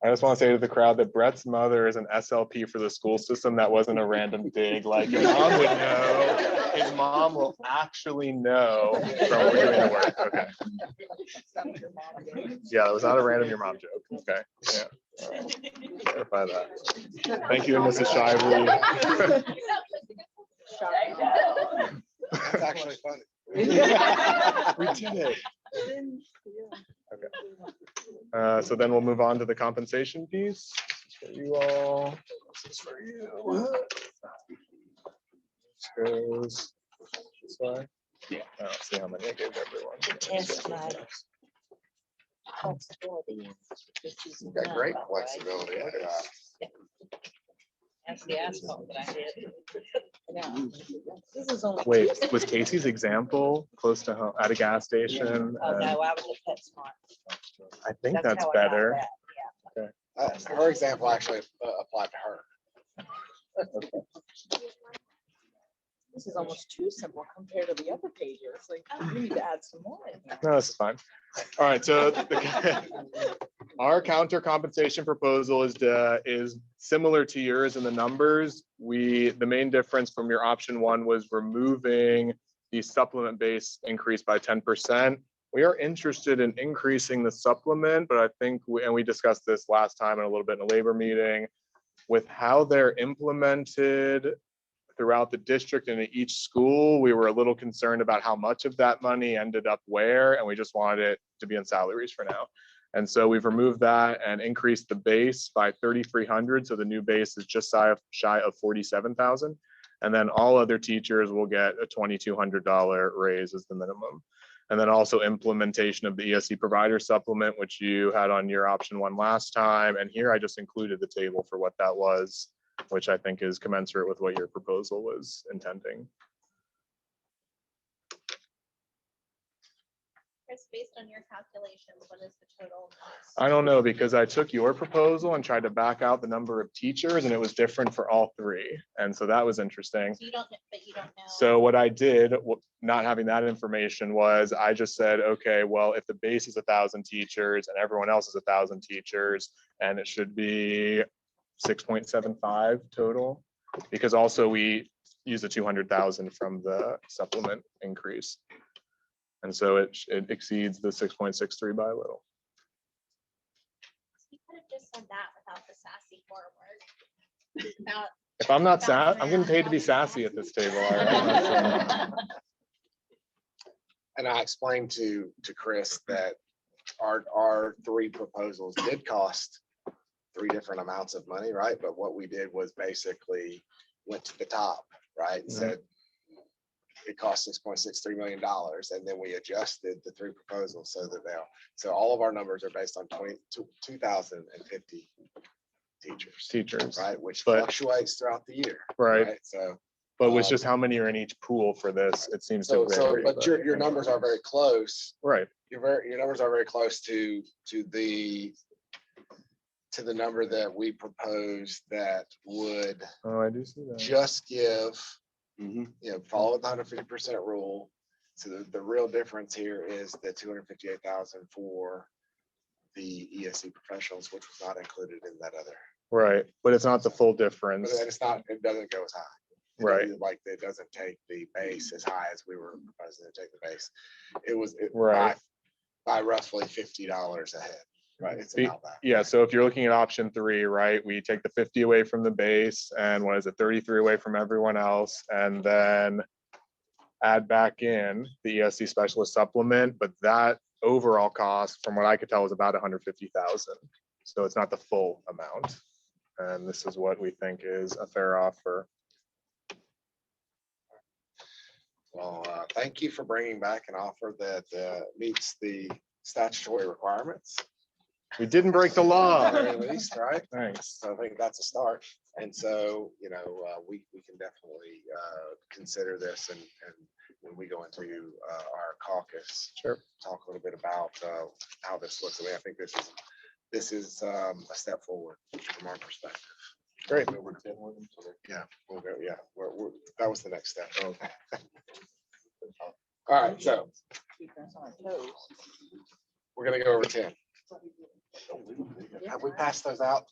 I just want to say to the crowd that Brett's mother is an SLP for the school system. That wasn't a random dig. Like your mom would know. His mom will actually know from doing the work. Okay. Yeah, that was not a random your mom joke. Okay. Yeah. All right. Clarify that. Thank you, Mrs. Shively. it's actually funny. We did it. Okay. So then we'll move on to the compensation piece. This is for you all. This is for you. This goes this way. Yeah. I don't see how many I gave everyone. Test night. Flexibility. You've got great flexibility. Look at that. That's the asphalt that I did. Yeah. This is only. Wait, was Casey's example close to home at a gas station? Oh, no, I was at PetSmart. I think that's how I got better. that, Her example actually applied to her. This is almost too simple compared to the other pages. Like, we need to add some more. in here. No, this is fine. All right, so our counter compensation proposal is similar to yours in the numbers. The main difference from your option one was removing the supplement base increase by 10%. We are interested in increasing the supplement, but I think, we discussed this last time in a little bit in a labor meeting, with how they're implemented throughout the district and in each school, we were a little concerned about how much of that money ended up where, and we just wanted it to be in salaries for now. And so we've removed that and increased the base by 3,300. So the new base is just shy of 47,000. And then all other teachers will get a $2,200 raise as the minimum. And then also implementation of the ESC provider supplement, which you had on your option one last time. And here I just included the table for what that was, which I think is commensurate with what your proposal was intending. Chris, based on your calculations, what is the total cost? I don't know, because I took your proposal and tried to back out the number of teachers, and it was different for all three. And so that was interesting. So you don't, but you don't know. So what I did, not having that information, was I just said, okay, well, if the base is 1,000 teachers and everyone else is 1,000 teachers, and it should be 6.75 total, because also we use the 200,000 from the supplement increase. And so it exceeds the 6.63 by a little. just said that without the sassy forward. About If I'm not I'm getting paid to be sassy at this table. all right? And I explained to Chris that our three proposals did cost three different amounts of money, right? But what we did was basically went to the top, right? And Mhm. said it cost $6.63 million. And then we adjusted the three proposals so that so all of our numbers are based on 2,050 teachers, right? Which But- fluctuates throughout the year. Right. So, But with just how many are in each pool for this, it seems to vary. but your numbers are very close. Right, Your numbers are very close to the number that we proposed that would oh, I do see that. just give, Mhm. follow the 150% rule. So the real difference here is the 258,000 for the ESC professionals, which was not included in that other. Right, but it's not the full But difference. it's not, it doesn't go as high. Right. Like it doesn't take the base as high as we were proposing to take the base. It was Right. by roughly $50 a head, right? It's Be- about that. Yeah, so if you're looking at option 3, right, we take the 50 away from the base and what is it, 33 away from everyone else, and then add back in the ESC specialist supplement, but that overall cost, from what I could tell, is about 150,000. So it's not the full amount. And this is what we think is a fair offer. Well, thank you for bringing back an offer that meets the statutory requirements. We didn't break the law. At the very least, right? Thanks. So I think that's a start. And so, we can definitely consider this and when we go into our caucus. Sure. Talk a little bit about how this looks. I mean, I think this is a step forward from our perspective. Great. Yeah, we'll go, yeah, that was the next step. Okay. All right, so we're gonna go over 10. Have we passed those out?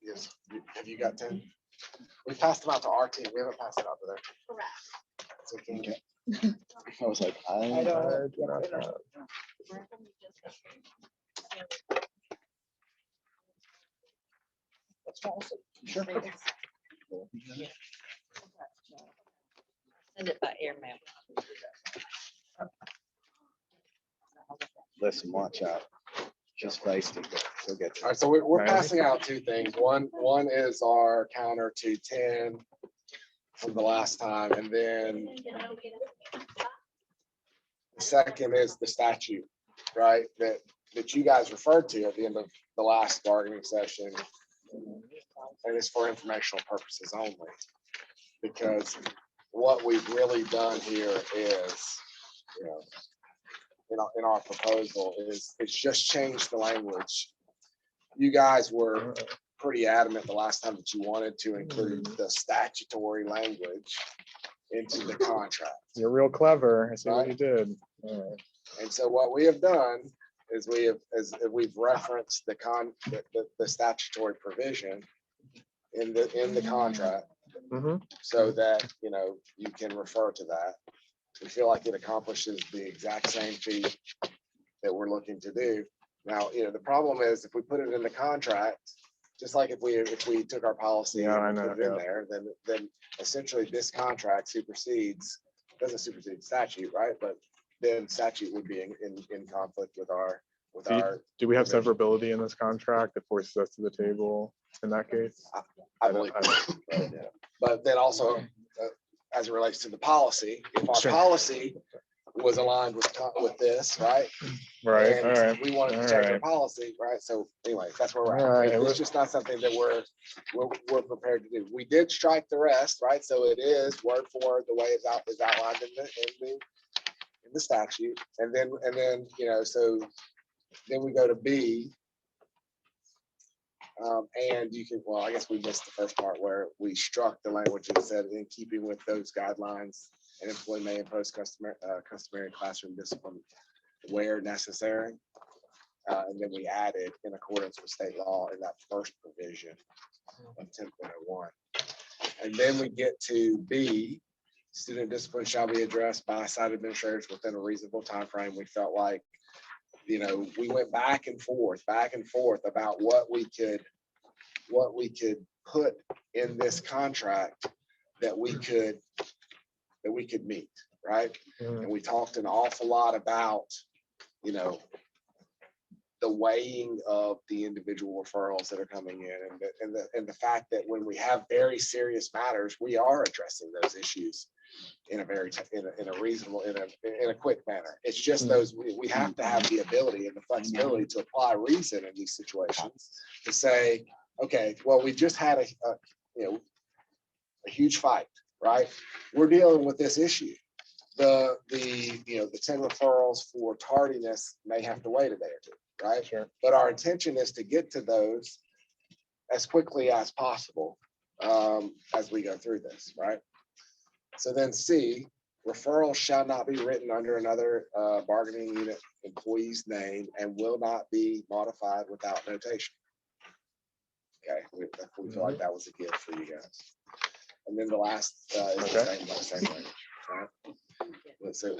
Yes. Have you got 10? We passed them out to our team. We haven't passed it out to them. correct. So can you I was like, I don't. Send it by airmail. listen, watch out. Just feisty, but she'll get All you. right, so we're Right. passing out two things. One is our counter to 10 from the last time, and then the second is the statute, right? That you guys referred to at the end of the last bargaining session. And it's for informational purposes only. Because what we've really done here is, in our proposal is, it's just changed the language. You guys were pretty adamant the last time that you wanted to include the statutory language into the contract. You're real clever. I see what Right. you did. All right. And so what we have done is we've referenced the statutory provision in the contract Mhm. so that, you can refer to that. We feel like it accomplishes the exact same feat that we're looking to do. Now, the problem is if we put it in the contract, just like if we took our policy Yeah, I and know, put it in yeah. there, then essentially this contract doesn't supersede statute, right? But then statute would be in conflict with our. Do we have provision. severability in this contract that forces us to the table in that case? I believe. But then also, as it relates to the policy, if our Sure. policy was aligned with this, right? Right, all and right. We wanted to all change our right. policy, right? So anyway, that's where we're All right, at. and It's just not something that we're prepared to do. We did strike the rest, right? So it is word for word the way is outlined in the statute. And then, so then we go to B. And you can, I guess we missed the first part where we struck the language that said in keeping with those guidelines, an employee may impose customary classroom discipline where necessary. And then we added in accordance with state law in that first provision of 10.01. And then we get to B, student discipline shall be addressed by site administrators within a reasonable time frame. We felt like you know, we went back and forth about what we could put in this contract that we could meet, right? And we talked an awful lot about, you know, the weighing of the individual referrals that are coming in and the fact that when we have very serious matters, we are addressing those issues in a very, in a reasonable, in a quick manner. It's just those, we have to have the ability and the flexibility to apply reason in these situations to say, okay, well, we just had a huge fight, right? We're dealing with this issue. The 10 referrals for tardiness may have to wait a day or two, right? Sure. But our intention is to get to those as quickly as possible as we go through this, right? So then C, referrals shall not be written under another bargaining unit employee's name and will not be modified without notation. Okay, we feel like that was a gift for you guys. And then the last is the same language, right? So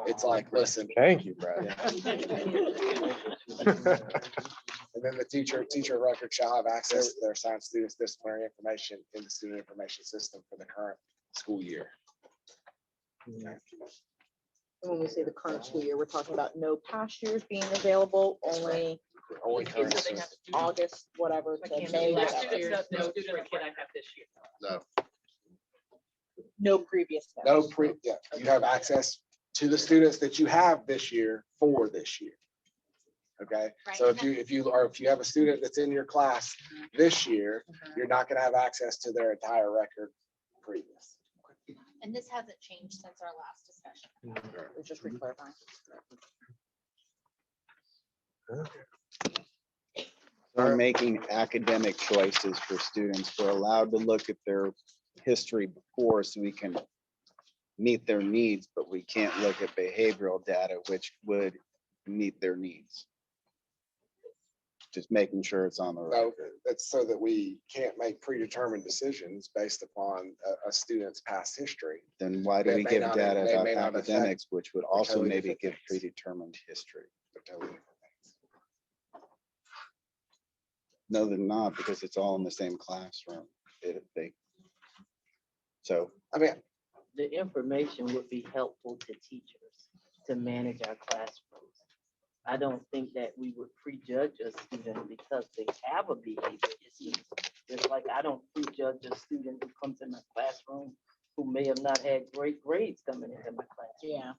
it's like, listen. Thank you, Brad. And then the teacher record shall have access to their assigned students' disciplinary information in the student information system for the current school year. Okay. When we say the current school year, we're talking about no past years being available, only Only current So they students. have to do- August, whatever, I to can't May, do last whatever. year. No students can I have this year. No previous. No notice. you have access to the students that you have this year for this year. Okay, so Right. if you have a student that's in your class this year, you're not gonna have access to their entire record previous. And this hasn't changed since our last discussion. We're just re-clarifying. We're making academic choices for students. We're allowed to look at their history before so we can meet their needs, but we can't look at behavioral data, which would meet their needs. Just making sure it's on the So record. that's so that we can't make predetermined decisions based upon a student's past history. Then why do They we may give not- data they about may not affect academics, which would also totally maybe different give things. predetermined history? They're totally different things. No, they're not, because it's all in the same classroom. So I mean, The information would be helpful to teachers to manage our classrooms. I don't think that we would prejudge a student because they have a behavior issue. Just like I don't prejudge a student who comes in my classroom who may have not had great grades coming into my classroom. Yeah.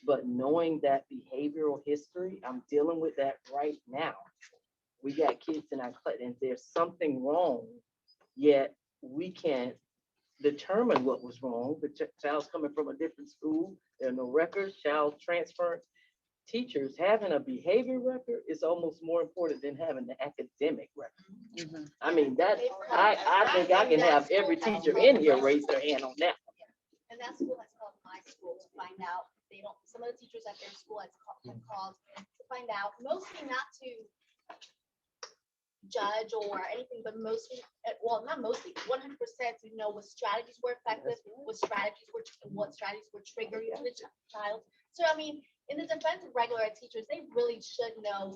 But knowing that behavioral history, I'm dealing with that right now. We got kids in our class and there's something wrong, yet we can't determine what was wrong. The child's coming from a different school, there are no records, child transfer. Teachers having a behavior record is almost more important than having the academic record. I mean, that, I think I can have every teacher in here raise their hand on that. And that school has called my school to find out, they don't, some of the teachers at their school have called to find out, mostly not to judge or anything, but mostly, well, not mostly, 100% to know what strategies were effective, what strategies were triggering to the child. So I mean, in the defense of regular ed teachers, they really should know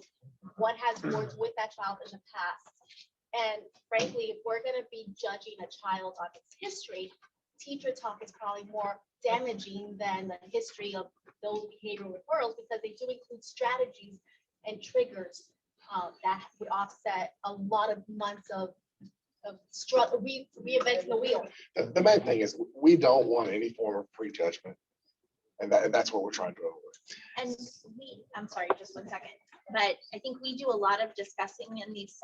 what has worked with that child in the past. And frankly, if we're gonna be judging a child on its history, teacher talk is probably more damaging than the history of those behavioral referrals, because they do include strategies and triggers that would offset a lot of months of struggle, reinventing the wheel. the main thing is we don't want any form of prejudgment. And that's what we're trying to avoid. And I'm sorry, just 1 second, but I think we do a lot of discussing in these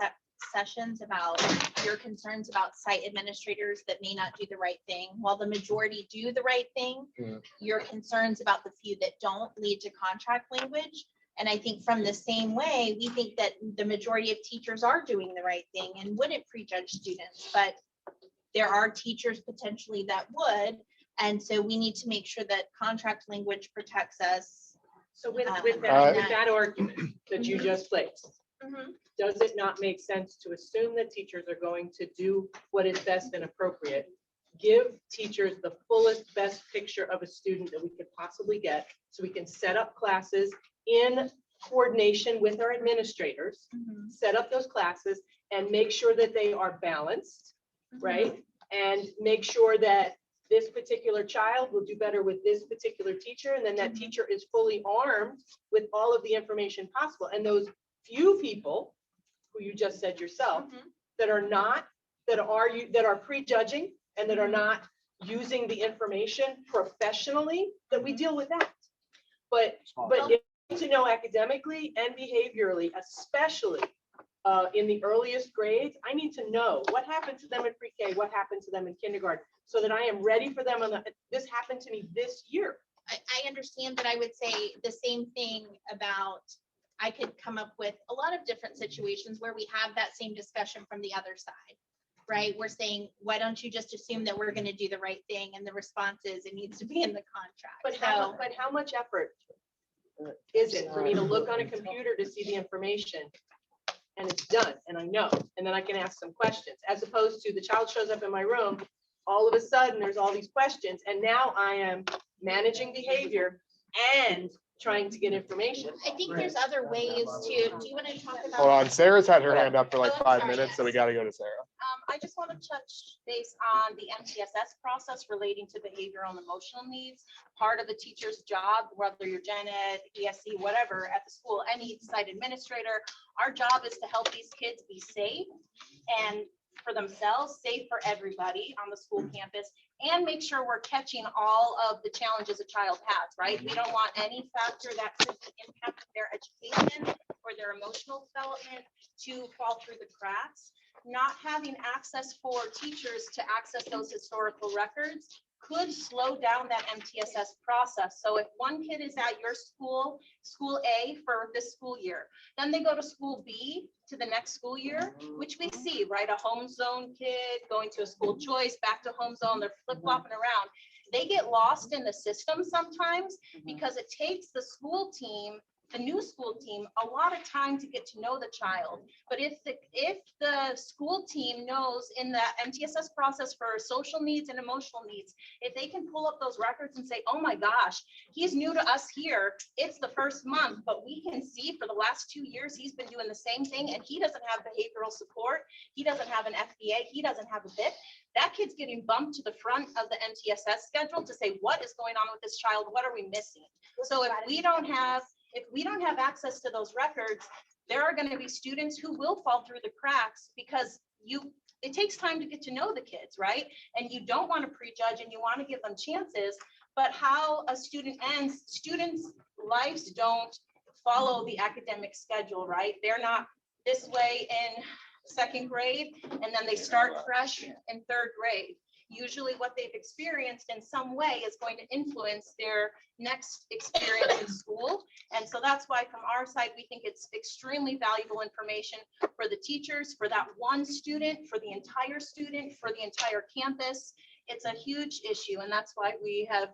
sessions about your concerns about site administrators that may not do the right thing. While the majority do the right thing, your concerns about the few that don't lead to contract language. And I think from the same way, we think that the majority of teachers are doing the right thing and wouldn't prejudge students, but there are teachers potentially that would. And so we need to make sure that contract language protects us. So with Uh, that argument that you just placed, Mhm. does it not make sense to assume that teachers are going to do what is best and appropriate? Give teachers the fullest, best picture of a student that we could possibly get, so we can set up classes in coordination with our administrators, set up those classes and make sure that they are balanced, right? And make sure that this particular child will do better with this particular teacher, and then that teacher is fully armed with all of the information possible. And those few people who you just said yourself, that are prejudging and that are not using the information professionally, that we deal with that. But if you need to know academically and behaviorally, especially in the earliest grades, I need to know what happened to them in pre-K, what happened to them in kindergarten, so that I am ready for them this happened to me this year. I understand, but I would say the same thing about, I could come up with a lot of different situations where we have that same discussion from the other side, right? We're saying, why don't you just assume that we're gonna do the right thing? And the response is, it needs to be in the contract. But how much effort is it for me to look on a computer to see the information? And it's done, and I know, and then I can ask some questions, as opposed to the child shows up in my room, all of a sudden, there's all these questions, and now I am managing behavior and trying to get information. I think there's other ways to, do you want to talk about? Hold on, Sarah's had her hand up for like Oh, I'm 5 sorry, minutes, so we gotta go to Sarah. I just want to touch base on the MTSS process relating to behavioral and emotional needs. Part of the teacher's job, whether you're gen ed, ESC, whatever, at the school, any site administrator, our job is to help these kids be safe and for themselves, safe for everybody on the school campus, and make sure we're catching all of the challenges a child has, right? We don't want any factor that could impact their education or their emotional development to fall through the cracks. Not having access for teachers to access those historical records could slow down that MTSS process. So if one kid is at your school, school A for this school year, then they go to school B to the next school year, which we see, right? A home zone kid going to a school choice, back to home zone, they're flip-flopping around. They get lost in the system sometimes because it takes the school team, the new school team, a lot of time to get to know the child. But if the school team knows in the MTSS process for social needs and emotional needs, if they can pull up those records and say, oh my gosh, he's new to us here, it's the first month, but we can see for the last 2 years, he's been doing the same thing and he doesn't have behavioral support, he doesn't have an FBA, he doesn't have a BIP, that kid's getting bumped to the front of the MTSS schedule to say, what is going on with this child? What are we missing? So if we don't have access to those records, there are going to be students who will fall through the cracks because it takes time to get to know the kids, right? And you don't want to prejudge and you want to give them chances, but how a student ends, students' lives don't follow the academic schedule, right? They're not this way in second grade and then they start fresh in third grade. Usually what they've experienced in some way is going to influence their next experience in school. And so that's why from our side, we think it's extremely valuable information for the teachers, for that one student, for the entire student, for the entire campus. It's a huge issue. And that's why we have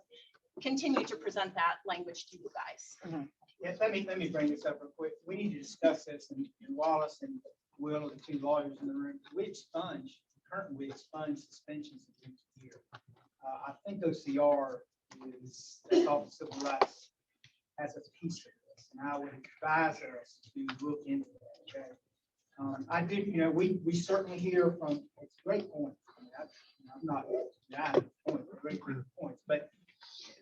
continued to present that language to you guys. Yes, let me bring this up real quick. We need to discuss this, and Wallace and Will, the two lawyers in the room, currently expunge suspensions each year. I think OCR is, that's all civil rights, has a piece of this, and I would advise us to look into that. Okay. I did, we certainly hear from, it's a great point. I mean, I'm not denying the point, great points, but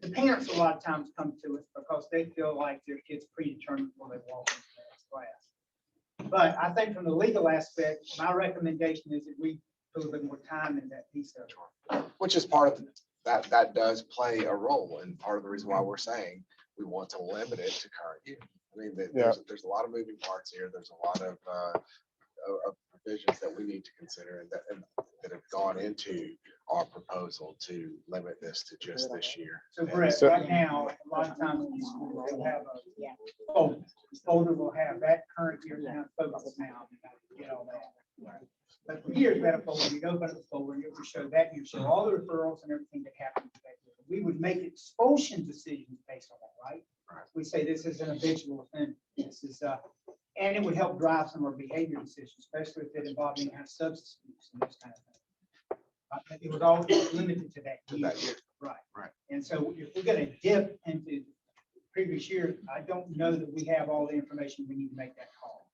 the parents a lot of times come to us because they feel like their kids predetermined before they walk into the next class. But I think from the legal aspect, my recommendation is that we put a little bit more time in that piece of it. Which is part of that does play a role, and part of the reason why we're saying we want to limit it to current year. I mean, there's a lot of moving parts here. There's a lot of provisions that we need to consider and that have gone into our proposal to limit this to just this year. So Brett, right now, a lot of times in school, they'll have a folder. The folder will have that current year now, focus now, get all that. But for years, we had a folder, you open up the folder, and it would show that, you show all the referrals and everything that happened. We would make expulsion decisions based on that, right? We say this is an habitual offender. This is, and it would help drive some of our behavior decisions, especially if it involved any kind of substance use and those kind of things. It was always limited to that year. Right. And so if we're going to dip into previous year, I don't know that we have all the information we need to make that call.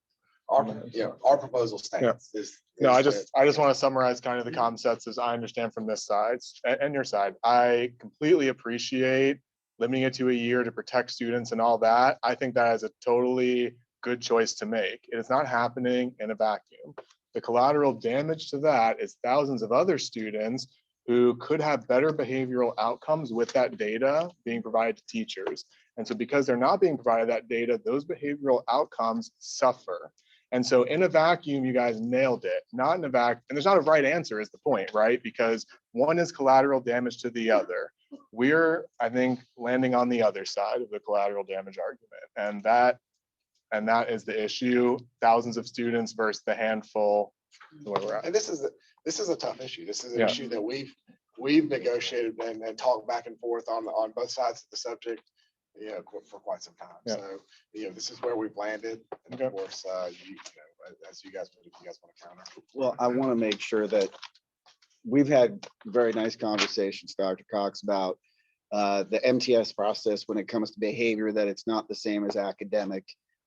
Our proposal stands is. No, I is just want to summarize kind of the concepts as I understand from this side and your side. I completely appreciate limiting it to a year to protect students and all that. I think that is a totally good choice to make. It is not happening in a vacuum. The collateral damage to that is thousands of other students who could have better behavioral outcomes with that data being provided to teachers. And so because they're not being provided that data, those behavioral outcomes suffer. And so in a vacuum, you guys nailed it. Not in a vacuum, and there's not a right answer is the point, right? Because one is collateral damage to the other. We're, I think, landing on the other side of the collateral damage argument. And that is the issue. Thousands of students versus the handful where we're at. And this is a tough issue. This is an Yeah. issue that we've negotiated and talked back and forth on both sides of the subject, for quite some time. Yeah. So, this is where we've landed. And Okay. of course, as you guys want to counter. Well, I want to make sure that we've had very nice conversations, Dr. Cox, about the MTS process when it comes to behavior, that it's not the same as academic,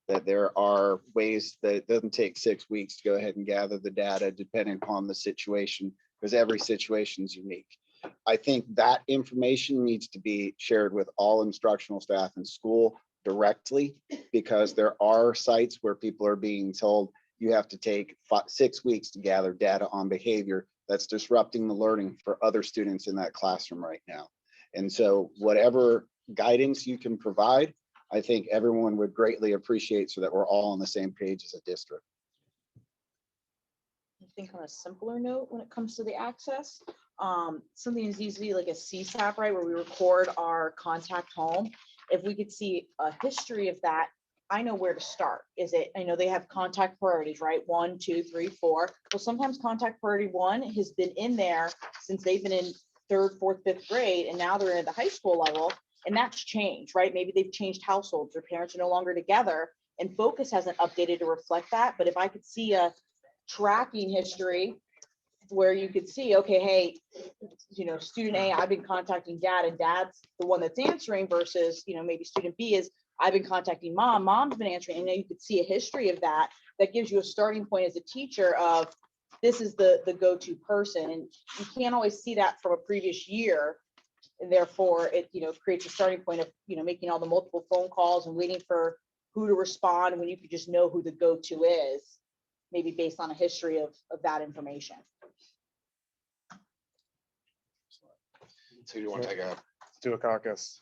that there are ways that it doesn't take 6 weeks to go ahead and gather the data depending upon the situation, because every situation is unique. I think that information needs to be shared with all instructional staff in school directly, because there are sites where people are being told you have to take 6 weeks to gather data on behavior. That's disrupting the learning for other students in that classroom right now. And so whatever guidance you can provide, I think everyone would greatly appreciate, so that we're all on the same page as a district. I think on a simpler note, when it comes to the access, something as easy like a CSAP, right, where we record our contact home. If we could see a history of that, I know where to start. I know they have contact priorities, right? 1, 2, 3, 4. Well, sometimes contact priority 1 has been in there since they've been in 3rd, 4th, 5th grade, and now they're at the high school level, and that's changed, right? Maybe they've changed households, their parents are no longer together, and focus hasn't updated to reflect that. But if I could see a tracking history where you could see, okay, hey, student A, I've been contacting dad, and dad's the one that's answering, versus, maybe student B is, I've been contacting mom, mom's been answering, and then you could see a history of that. That gives you a starting point as a teacher of, this is the go-to person, and you can't always see that from a previous year. And therefore it, creates a starting point of, making all the multiple phone calls and waiting for who to respond, when you could just know who the go-to is, maybe based on a history of that information. So you want to take a Let's do a caucus,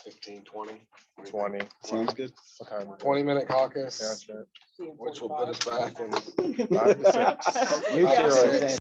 15, 20? 20. Sounds good. Okay. 20-minute caucus, Yeah, sure. which will put us back in. 5 to 6. You two Yeah. are saying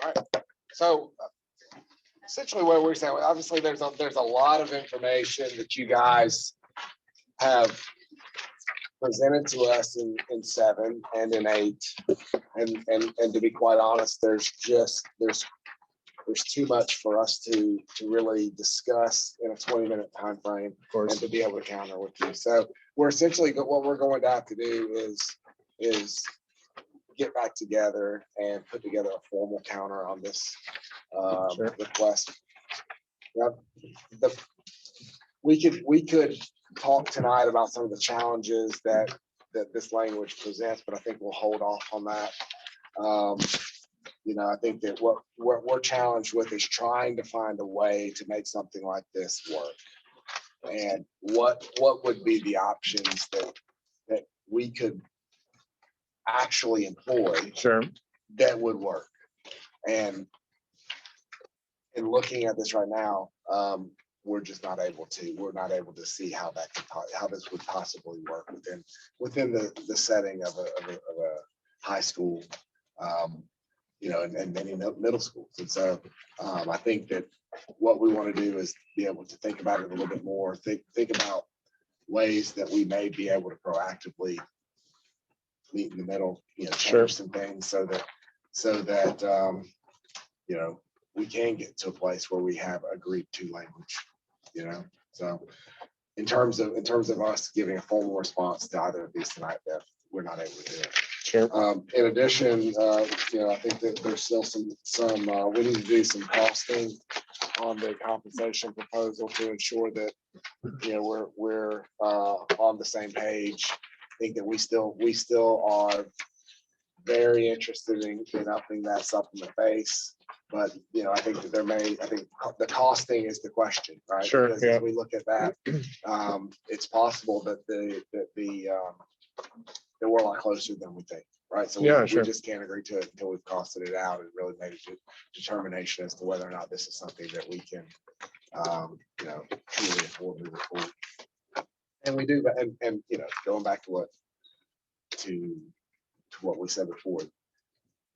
All right, so essentially what we're saying, obviously there's a lot of information that you guys have presented to us in 7 and in 8. And to be quite honest, there's too much for us to really discuss in a 20-minute time frame Of course. and to be able to counter with you. So we're essentially, what we're going to have to do is get back together and put together a formal counter on this Sure. request. Yep. We could talk tonight about some of the challenges that this language presents, but I think we'll hold off on that. I think that what we're challenged with is trying to find a way to make something like this work. And what would be the options that we could actually employ Sure. that would work? And in looking at this right now, we're just not able to. We're not able to see how this would possibly work within the setting of a high school. you know, and many middle schools. And so I think that what we want to do is be able to think about it a little bit more, think about ways that we may be able to proactively meet in the middle, you know, Sure. change some things so that, you know, we can get to a place where we have agreed to language, you know, so in terms of us giving a formal response to either of these tonight, that we're not able to do it. Sure. In addition, you know, I think that there's still some, we need to do some costing on the compensation proposal to ensure that, you know, we're on the same page. I think that we still are very interested in upping that supplement base. But, you know, I think that the costing is the question, right? Sure, Because yeah. as we look at that, it's possible that that we're a lot closer than we think, right? So Yeah, we sure. just can't agree to it until we've costed it out and really made a determination as to whether or not this is something that we can, you know, truly afford moving forward. And we do, and you know, going back to what we said before,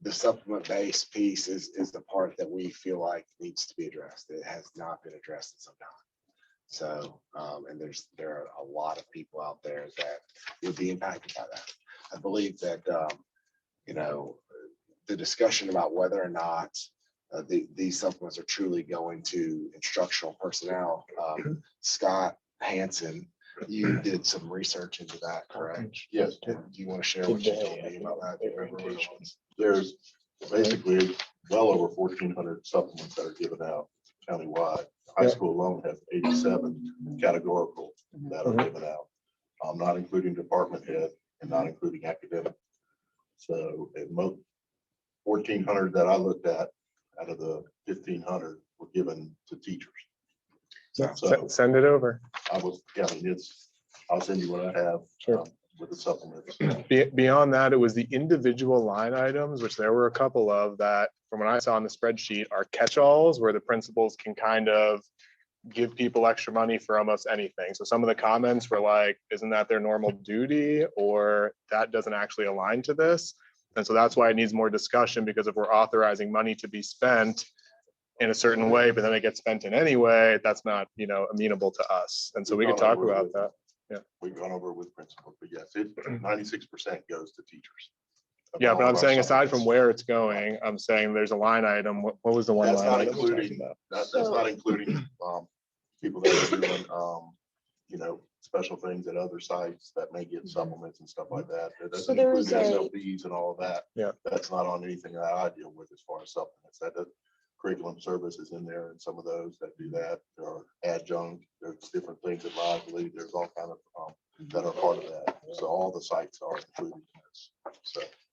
the supplement based piece is the part that we feel like needs to be addressed. It has not been addressed in some time. So, and there are a lot of people out there that would be impacted by that. I believe that, you know, the discussion about whether or not these supplements are truly going to instructional personnel. Scott Hansen, you did some research into that, correct? Yes. And do you want to share what you told me about that? Do you remember which ones? There's basically well over 1,400 supplements that are given out countywide. High Yeah. school alone has 87 categorical that are given out, not including department head and not including academic. So at most 1,400 that I looked at out of the 1,500 were given to teachers. So Send it over. I was, yeah, I mean, I'll send you what I have. Sure. With the supplements. Beyond that, it was the individual line items, which there were a couple of that, from what I saw on the spreadsheet, are catch-alls where the principals can kind of give people extra money for almost anything. So some of the comments were like, isn't that their normal duty? Or that doesn't actually align to this. And so that's why it needs more discussion, because if we're authorizing money to be spent in a certain way, but then it gets spent in any way, that's not, you know, amenable to us. And so we could talk about that. Yeah. We've gone over with principals, but yes, 96% goes to teachers. Yeah, but I'm saying aside from where it's going, I'm saying there's a line item. What was the one That's line not item we're talking including, about? that's not including people that are doing, you know, special things at other sites that may get supplements and stuff like that. That doesn't there include is a- SLPs and all of that. Yeah. That's not on anything that I deal with as far as supplements. That does curriculum services in there and some of those that do that. There are adjunct, there's different things at Lively. There's all kind of that are part of that. So all the sites are included in this.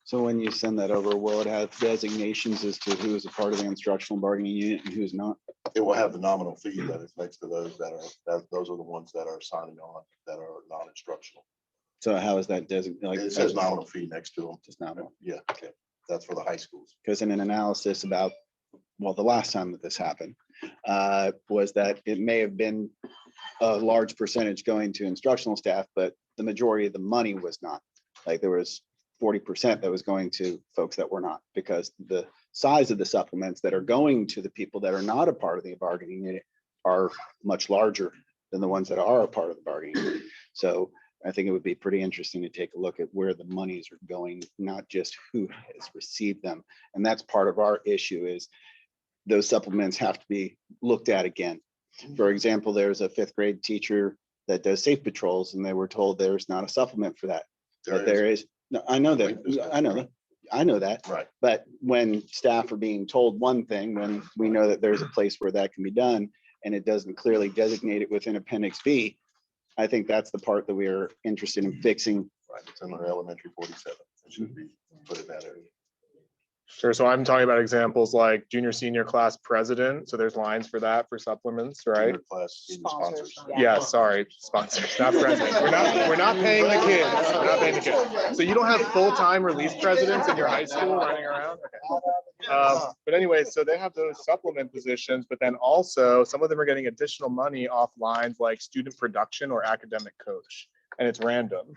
So when you send that over, will it have designations as to who is a part of the instructional bargaining unit and who's not? It will have the nominal fee that is next to those those are the ones that are signing on that are non-instructional. So how is that designated? Like, It says nominal fee next to them. just not, Yeah, that's for the high schools. because in an analysis about, well, the last time that this happened, was that it may have been a large percentage going to instructional staff, but the majority of the money was not. Like there was 40% that was going to folks that were not, because the size of the supplements that are going to the people that are not a part of the bargaining unit are much larger than the ones that are a part of the bargaining unit. So I think it would be pretty interesting to take a look at where the monies are going, not just who has received them. And that's part of our issue is those supplements have to be looked at again. For example, there's a 5th grade teacher that does safe patrols and they were told there's not a supplement for that. But there is, no, I know that, I know that. Right. But when staff are being told one thing, when we know that there's a place where that can be done and it doesn't clearly designate it within Appendix B, I think that's the part that we are interested in fixing. Right, it's in our elementary 47. It should be put in that area. Sure. So I'm talking about examples like junior, senior class president. So there's lines for that for supplements, right? Junior class senior sponsors. Yeah, sorry, sponsors, not presidents. We're not paying the kids. We're not paying the kids. So you don't have full-time release presidents in your high school running around? Okay. But anyway, so they have those supplement positions, but then also some of them are getting additional money off lines like student production or academic coach, and it's random.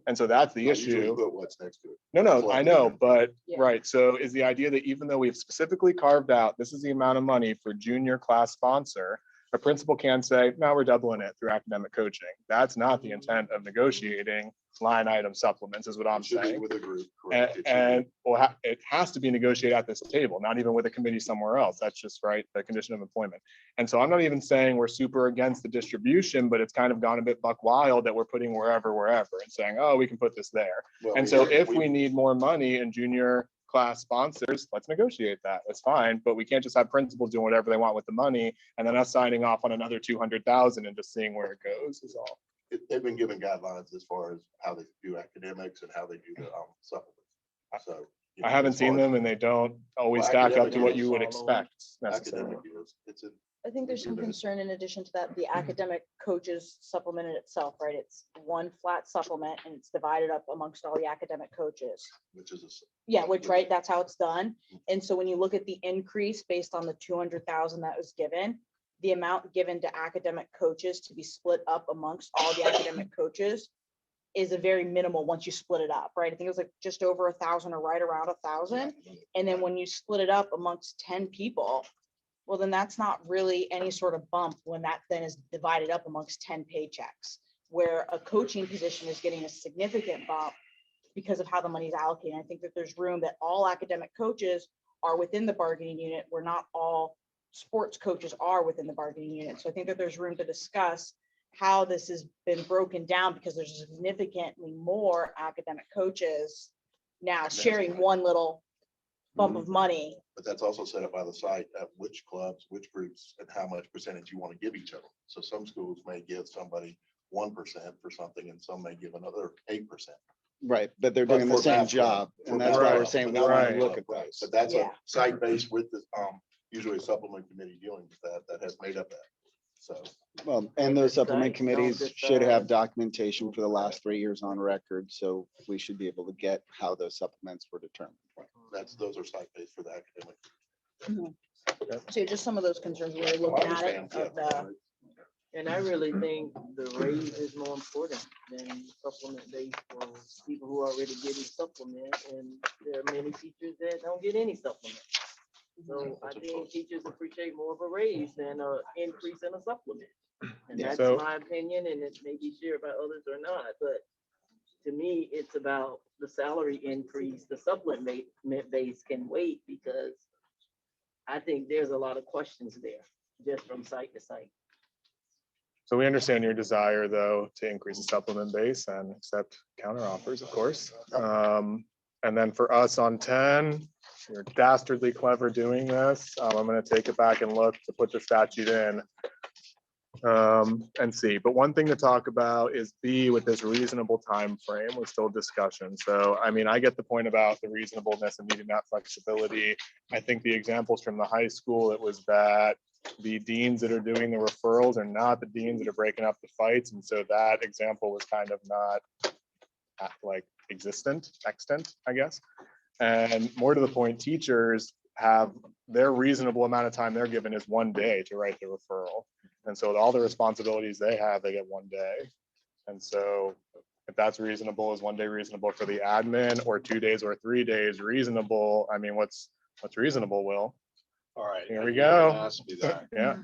And so that's the I usually issue. Put what's next to it. No, I know, but, Yeah. right, so is the idea that even though we've specifically carved out, this is the amount of money for junior class sponsor, a principal can say, no, we're doubling it through academic coaching. That's not the intent of negotiating line item supplements, is what I'm It should be saying. with a group. And, correct. It should be. and well, it has to be negotiated at this table, not even with a committee somewhere else. That's just right, the condition of employment. And so I'm not even saying we're super against the distribution, but it's kind of gone a bit buck wild that we're putting wherever, and saying, oh, we can put this there. Well, And so if we need more money in junior class sponsors, let's negotiate that. That's fine, but we can't just have principals doing whatever they want with the money and then us signing off on another 200,000 and just seeing where it goes is all. They've been given guidelines as far as how they do academics and how they do the supplements. So. you I know, haven't as seen far as them and they don't always Well, stack up to what academic you would is expect necessarily. Academic is, it's a, I think there's some Given it. concern in addition to that, the academic coaches supplement in itself, right? It's one flat supplement and it's divided up amongst all the academic coaches. which is a. Yeah, which, right, that's how it's done. And so when you look at the increase based on the 200,000 that was given, the amount given to academic coaches to be split up amongst all the academic coaches is a very minimal once you split it up, right? I think it was like just over 1,000 or right around 1,000. And then when you split it up amongst 10 people, well, then that's not really any sort of bump when that then is divided up amongst 10 paychecks, where a coaching position is getting a significant bump because of how the money is allocated. I think that there's room that all academic coaches are within the bargaining unit, where not all sports coaches are within the bargaining unit. So I think that there's room to discuss how this has been broken down, because there's significantly more academic coaches now sharing one little bump of money. But that's also set up by the site at which clubs, which groups, and how much percentage you want to give each of them. So some schools may give somebody 1% for something and some may give another 8%. Right, but they're But doing the for same basketball, job, for and that's why we're basketball, saying we but that want right. to look at Right, those. but that's a Yeah. site-based with the, usually a supplement committee dealing with that has made up that. So, Well, and those the supplement sites don't committees should have decide. documentation for the last 3 years on record, so we should be able to get how those supplements were determined. those are site-based for the academic. So just some of those concerns we're looking at it. Of the- And I really think the raise is more important than supplement base for people who are already getting supplement, and there are many teachers that don't get any supplement. So I think teachers appreciate more of a raise than a increase in a supplement. And Yeah. that's So- my opinion, and it may be shared by others or not, but to me, it's about the salary increase. The supplement base can wait, because I think there's a lot of questions there, just from site to site. So we understand your desire, though, to increase the supplement base and accept counter offers, of course. And then for us on 10, you're dastardly clever doing this. I'm gonna take it back and look to put the statute in. And see, but one thing to talk about is B, with this reasonable time frame. We're still discussion. So, I mean, I get the point about the reasonableness and needing that flexibility. I think the examples from the high school, it was that the deans that are doing the referrals are not the deans that are breaking up the fights. And so that example was kind of not like extant, I guess. And more to the point, teachers have their reasonable amount of time they're given is 1 day to write the referral. And so all the responsibilities they have, they get 1 day. And so if that's reasonable, is 1 day reasonable for the admin, or 2 days or 3 days reasonable? I mean, what's reasonable, Will? All right. Here and we you're gonna go. Ask me that. Yeah,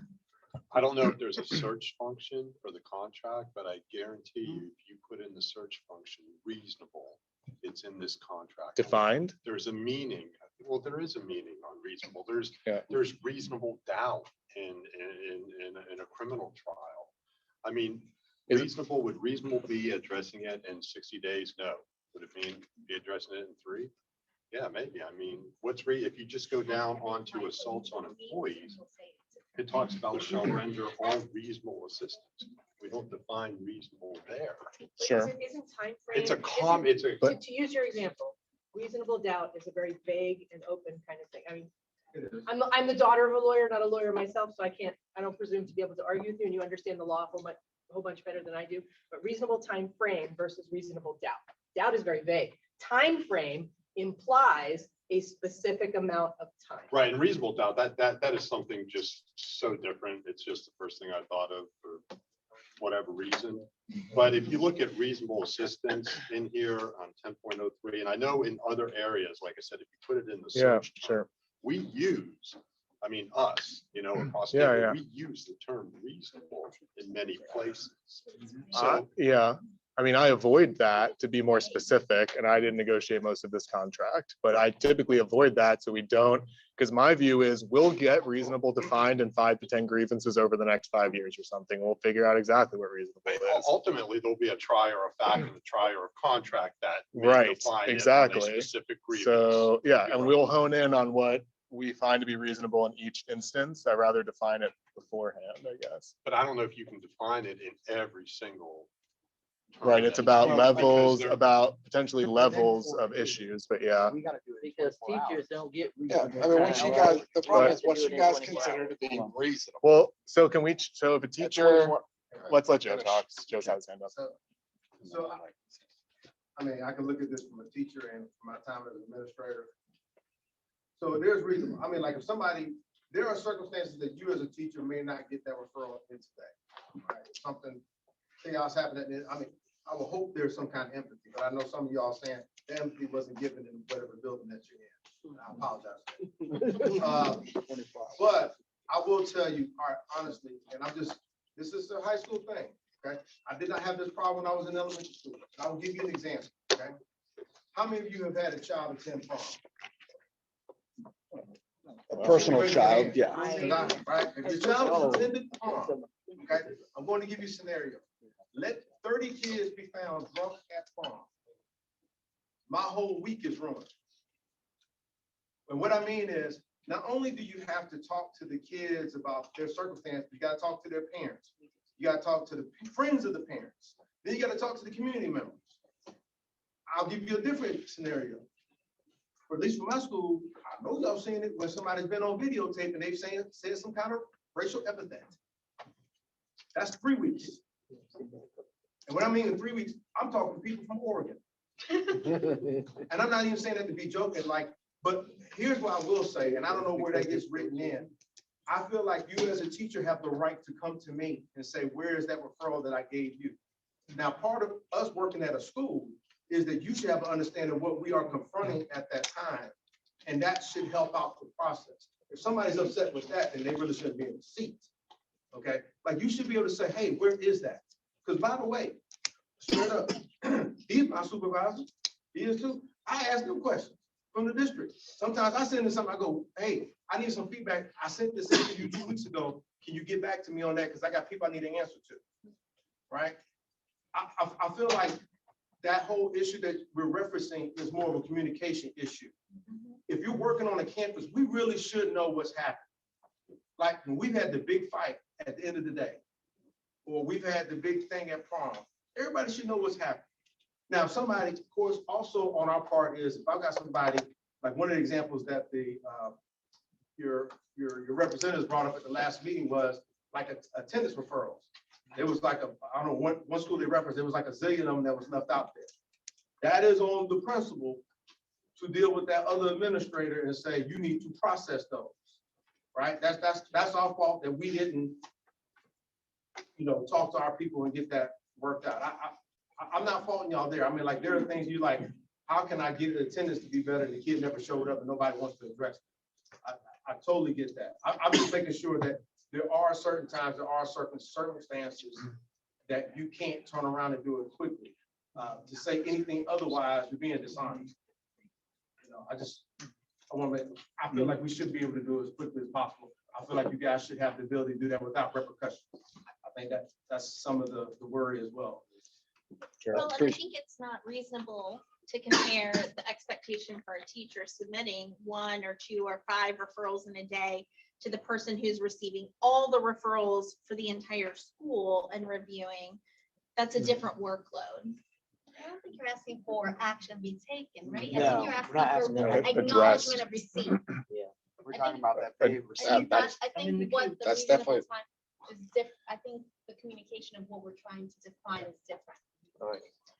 I don't know if there's a search function for the contract, but I guarantee you, if you put in the search function reasonable, it's in this contract. defined. There's a meaning. Well, there is a meaning on reasonable. Yeah. There's reasonable doubt in a criminal trial. I mean, Is it- reasonable, would reasonable be addressing it in 60 days? No. Would it mean be addressing it in 3? Yeah, maybe. I mean, if you just go down onto assaults on employees, it talks about shall render all reasonable assistance. We don't define reasonable there. Sure. Isn't time It's a frame? but To use your example, reasonable doubt is a very vague and open kind of thing. I mean, I'm the daughter of a lawyer, not a lawyer myself, so I don't presume to be able to argue with you, and you understand the law a whole bunch better than I do. But reasonable time frame versus reasonable doubt. Doubt is very vague. Time frame implies a specific amount of time. right, and reasonable doubt, that is something just so different. It's just the first thing I thought of for whatever reason. But if you look at reasonable assistance in here on 10.03, and I know in other areas, like I said, if you put it in the Yeah, search, sure. we use, I mean, us, across, Yeah, state, yeah. we use the term reasonable in many places. Uh, So, yeah, I mean, I avoid that to be more specific, and I didn't negotiate most of this contract, but I typically avoid that so we don't, because my view is we'll get reasonable defined in 5 to 10 grievances over the next 5 years or something. We'll figure out exactly what reasonable is. ultimately, there'll be a trier of fact and a trier of contract that may Right, define it on a exactly. specific grievance. So, yeah, You're and right. we'll hone in on what we find to be reasonable in each instance. I'd rather define it beforehand, I guess. But I don't know if you can define it in every single. term Right, it's that about you- levels, because about potentially levels of issues, but yeah. We gotta do it because teachers don't get. Yeah, I reasonable mean, what time. you guys, the problem But- is what you guys consider to be reasonable. Well, so can we, so if a At teacher, 24 let's let Joe Finish. talk. Joe's had his hand up. So I mean, I can look at this from a teacher and from my time as an administrator. So there's reason, I mean, like if somebody, there are circumstances that you as a teacher may not get that referral in today. Right? Something chaos happened, and I mean, I would hope there's some kind of empathy, but I know some of y'all saying the empathy wasn't given in whatever building that you're in. I apologize. But I will tell you, all right, honestly, and I'm just, this is a high school thing, okay? I did not have this problem when I was in elementary school. And I will give you an example, okay? How many of you have had a child attend prom? A personal Raise your child, hand. yeah. Right? If your child has attended prom, okay, I'm going to give you a scenario. Let 30 kids be found drunk at prom. My whole week is ruined. And what I mean is, not only do you have to talk to the kids about their circumstance, you gotta talk to their parents. You gotta talk to the friends of the parents. Then you gotta talk to the community members. I'll give you a different scenario. For at least for my school, I know y'all seen it when somebody's been on videotape and they've said some kind of racial epithet. That's 3 weeks. And what I mean in 3 weeks, I'm talking people from Oregon. And I'm not even saying that to be joking, like, but here's what I will say, and I don't know where that gets written in. I feel like you as a teacher have the right to come to me and say, where is that referral that I gave you? Now, part of us working at a school is that you should have an understanding of what we are confronting at that time. And that should help out the process. If somebody's upset with that, then they really shouldn't be in the seat. Okay, like you should be able to say, hey, where is that? Because by the way, straight up, he's my supervisor. He is too. I ask them questions from the district. Sometimes I send in something, I go, hey, I need some feedback. I sent this in to you 2 weeks ago. Can you get back to me on that? Because I got people I need an answer to. Right? I feel like that whole issue that we're referencing is more of a communication issue. If you're working on a campus, we really should know what's happening. Like when we've had the big fight at the end of the day, or we've had the big thing at prom, everybody should know what's happening. Now, somebody, of course, also on our part is if I've got somebody, like one of the examples that the your representatives brought up at the last meeting was like attendance referrals. It was like I don't know, one school they referenced, there was like a zillion of them that was left out there. That is on the principal to deal with that other administrator and say, you need to process those, right? That's our fault that we didn't, talk to our people and get that worked out. I'm not faulting y'all there. I mean, like, there are things you like, how can I get the attendance to be better? The kid never showed up and nobody wants to address it. I totally get that. I'm just making sure that there are certain times, there are certain circumstances that you can't turn around and do it quickly. To say anything otherwise, you're being dishonest. I feel like we should be able to do it as quickly as possible. I feel like you guys should have the ability to do that without repercussions. I think that's some of the worry as well. Well, and I think it's not reasonable to compare the expectation for a teacher submitting 1 or 2 or 5 referrals in a day to the person who's receiving all the referrals for the entire school and reviewing. That's a different workload. I don't think you're asking for action be taken, right? I No, think you're we're not asking for asking for acknowledgement of receipt. We're I talking think- about that paid receipt. I think that's- I I mean, think what the that's reasonable definitely- time is different. I think the communication of what we're trying to define is different.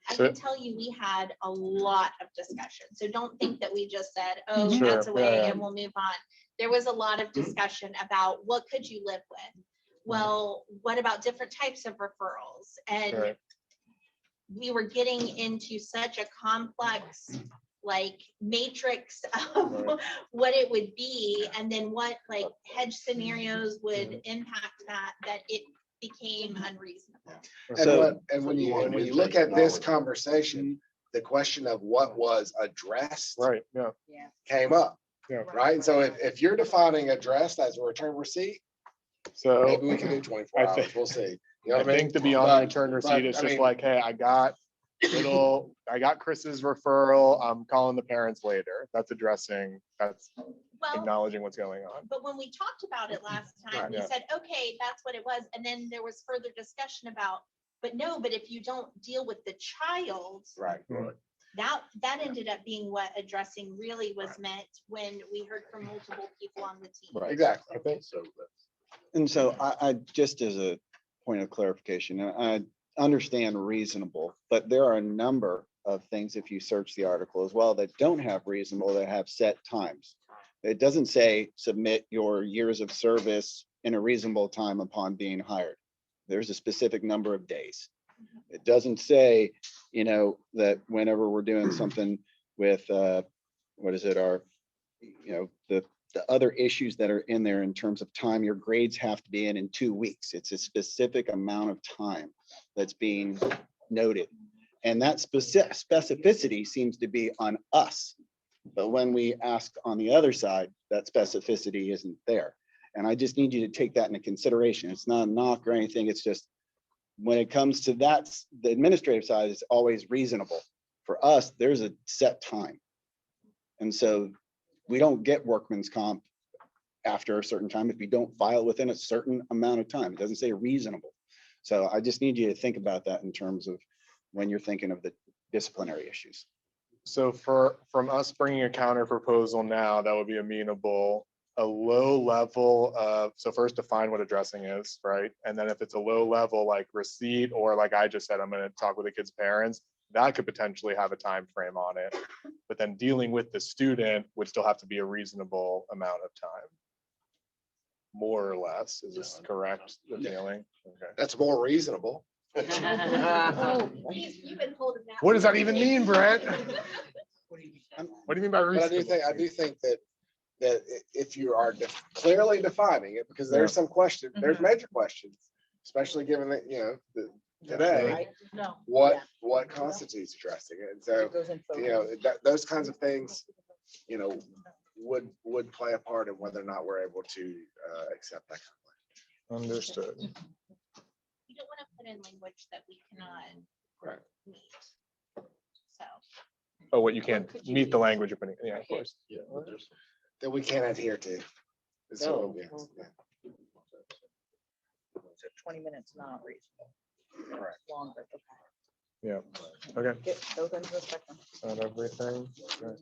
I So- can tell you, we had a lot of discussion. So don't think that we just said, oh, Sure, that's away yeah. and we'll move on. There was a lot of discussion about what could you live with? well, what about different types of referrals? And Right. we were getting into such a complex, like, matrix of Right. what it would be, and then what, like, hedge scenarios would Mm-hmm. impact that it became unreasonable. And So- what, and when So you you, want and when you intake look at this knowledge. conversation, the question of what was addressed Right, yeah, came up, yeah. right? And so if you're defining addressed as a return receipt, So maybe we can do 24 I hours. think- We'll see. You know I what I mean? think the beyond But- return but, receipt is I just mean- like, hey, I got Chris's referral. I'm calling the parents later. That's addressing, that's Well, acknowledging what's going on. but when we talked about it last time, we Yeah. said, okay, that's what it was, and then there was further discussion about, but no, but if you don't deal with the child, Right. that ended up being what addressing really was meant when we heard from multiple people on the team. Right. Exactly. I think, So that's. And so I just as a point of clarification, I understand reasonable, but there are a number of things, if you search the article as well, that don't have reasonable, that have set times. It doesn't say submit your years of service in a reasonable time upon being hired. There's a specific number of days. It doesn't say, that whenever we're doing something with, what is it, the other issues that are in there in terms of time, your grades have to be in 2 weeks. It's a specific amount of time that's being noted. And that specificity seems to be on us. But when we ask on the other side, that specificity isn't there. And I just need you to take that into consideration. It's not a knock or anything. It's just, when it comes to that, the administrative side is always reasonable. For us, there's a set time. And so we don't get workman's comp after a certain time if you don't file within a certain amount of time. It doesn't say reasonable. So I just need you to think about that in terms of when you're thinking of the disciplinary issues. so from us bringing a counter proposal now, that would be amenable, a low level of, so first define what addressing is, right? And then if it's a low level, like receipt, or like I just said, I'm gonna talk with the kid's parents, that could potentially have a time frame on it. But then dealing with the student would still have to be a reasonable amount of time. More or less, is this correct, the feeling? Okay. That's more reasonable. You've been holding that. What does that even mean, Brent? What do you- What do you mean by But I reasonable? do think that if you are clearly defining it, because there's some question, there's major questions, especially given that, today, Right? No. what constitutes addressing it. And so, It goes in focus. those kinds of things, would play a part in whether or not we're able to accept that. Understood. You don't want to put in language that we cannot Right. meet. So, Oh, what you can't meet the language you're putting, yeah, of course. Yeah, but there's. That we can't adhere to. Is what- Oh. yes, yeah. So 20 minutes, not reasonable. Correct. Longer, okay. Yeah, okay, Get those into the spectrum. on everything. Okay.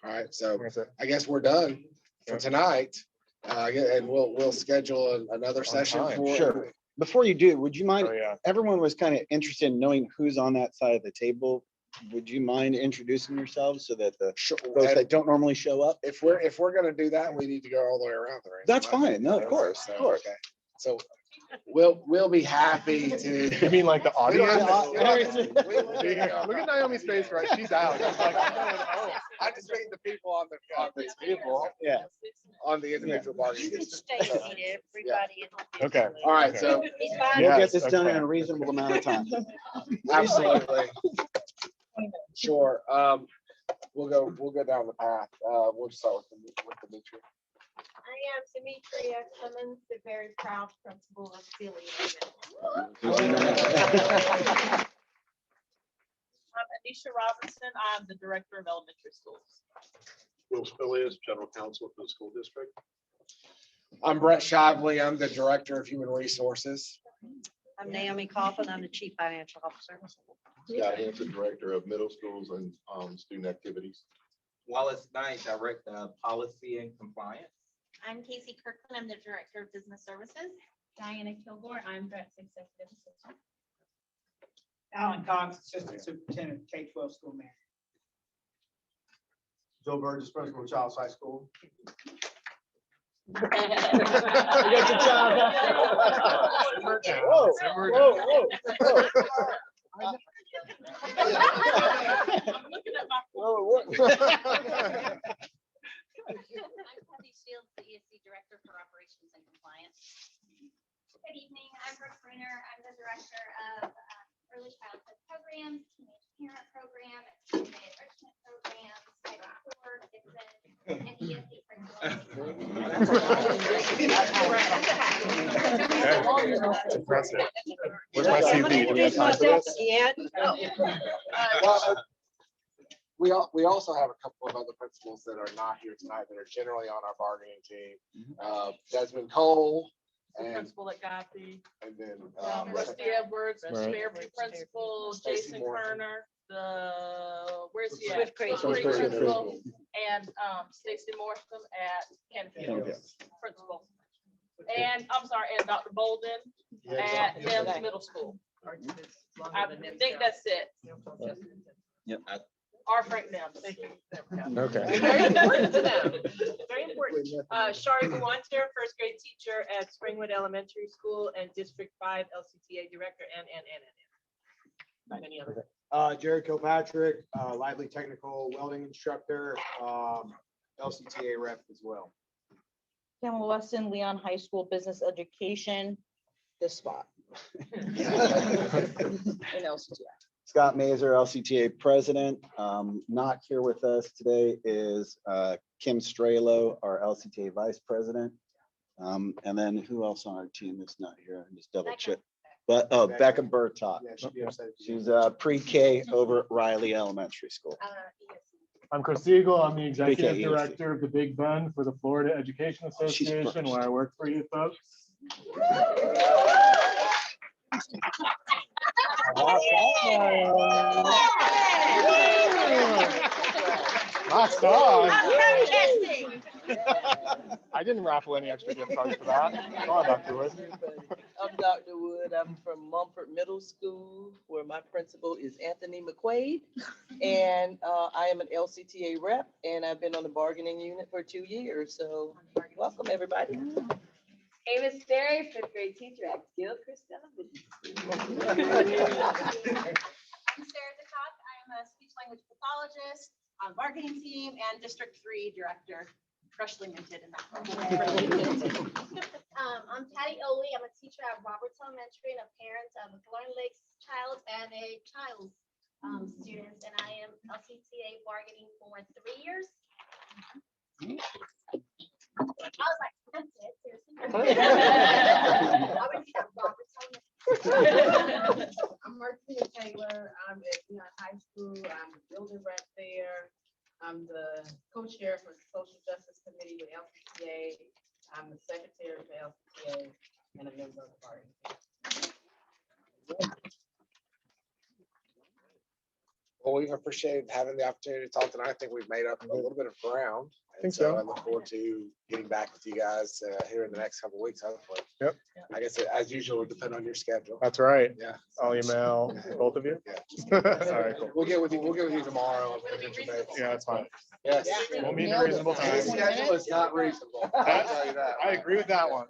All right, so That's it. I guess we're done for Yeah. tonight. And we'll schedule another On session time. for. Sure. Before you do, would you mind, Oh, yeah. everyone was kind of interested in knowing who's on that side of the table. Would you mind introducing yourselves so that the Sure. folks And that don't normally show up? if we're gonna do that, we need to go all the way around the ring. That's fine. No, of course, So, of course. okay. So we'll be happy to. You mean like the We don't audience? have to- we don't have to- we don't have to- Yeah, look at Naomi's face, right? She's out. She's like, I'm going home. I just mean the people on these people, Yeah. on the individual bargaining. You can units. stay seated, everybody. Okay. All right, so It's fine. Yeah. We'll Yes, get this done in okay. a reasonable amount of time. absolutely. Sure. We'll go down the path. We'll start with Dimitri. I am Demetria Clemens, the very proud principal of Celia. I'm Anisha Robinson. I'm the director of elementary schools. Will Spilius, general counsel for the school district. I'm Brett Shively. I'm the Director of Human Resources. I'm Naomi Coffin. I'm the chief financial officer. Scott Hanson, director of middle schools and student activities. Wallace Knight, director of policy and compliance. I'm Casey Kirkland. I'm the director of business services. Diana Kilgore, I'm Brett's executive assistant. Alan Cox, assistant superintendent, K-12 school manager. Joe Burgess, principal of Child's High School. You got your job. Simmer down, Whoa, simmer whoa, down. whoa, whoa. I'm looking at my. Whoa, whoa. I'm Kathy Shields, the ESC Director for Operations and Compliance. Good evening, I'm Brooke Bruner. I'm the Director of Early Childhood Programs, Teenage Parent Program, Teen Enrichment Programs, Title IV, Dixon, and ESC It's impressive. Where's my CV? Do we have time for this? We also have a couple of other principals that are not here tonight that are generally on our bargaining team. Desmond Cole and Principal at Gopi, then. Rusty Edwards, Right. Fairview Principal, Stacy Jason Morgan. Kerner, where's he at? Swift Creek. Swift Creek Swift Creek Principal, and Stacy Morrison at Canfield Principal. And, I'm sorry, and Dr. Bolden at Mims Middle School. I think that's it. Yep. R. Frank Mims. Okay. Very important to them. Very important. Shari Guanter, first grade teacher at Springwood Elementary School and District 5 LCTA Director and. Not any other. Jared Kilpatrick, lively technical welding instructor, LCTA rep as well. Pamela Weston, Leon High School Business Education, this spot. In LCTI. Scott Mazer, LCTA president. Not here with us today is Kim Strelo, our LCTA vice president. And then who else on our team is not here? Just double check. But, oh, Becca Burtott. Yeah, she'd be upset. She's pre-K over at Riley Elementary School. I'm Chris Siegel. I'm the BKESC. executive director of the Big Bend for the Florida Education Association, where I work for you folks. Last time. I didn't raffle any extra gift cards for that. Come on, Dr. Wood. I'm Dr. Wood. I'm from Mumford Middle School, where my principal is Anthony McQuaid. And I am an LCTA rep, and I've been on the bargaining unit for 2 years. So welcome, everybody. Amos Berry, fifth grade teacher at Gilchrist Elementary. I'm Sarah DeCock. I'm a speech language pathologist on bargaining team and District 3 Director, freshly minted in that. I'm Patty Oley. I'm a teacher at Roberts Elementary and a parent of a Thorn Lakes child and a child's students, and I am LCTA bargaining for 3 years. I was like, that's it, seriously. I would be at Roberts Elementary. I'm Martina Taylor. I'm at Neon High School. I'm the building rep there. I'm the co-chair for the Social Justice Committee with LCTA. I'm the secretary for LCTA and a member of the party. Well, we appreciate having the opportunity to talk tonight. I think we've made up a little bit of ground. I think And so. I look forward to getting back with you guys here in the next couple of weeks, hopefully. Yep. I guess as usual, it will depend on your schedule. That's right. Yeah. I'll email both of you. Yeah. All right, cool. We'll get with you tomorrow. and get your dates. Yeah, that's fine. Yes. We'll meet at a reasonable time. His schedule is not reasonable. I'll tell you that. I agree with that one.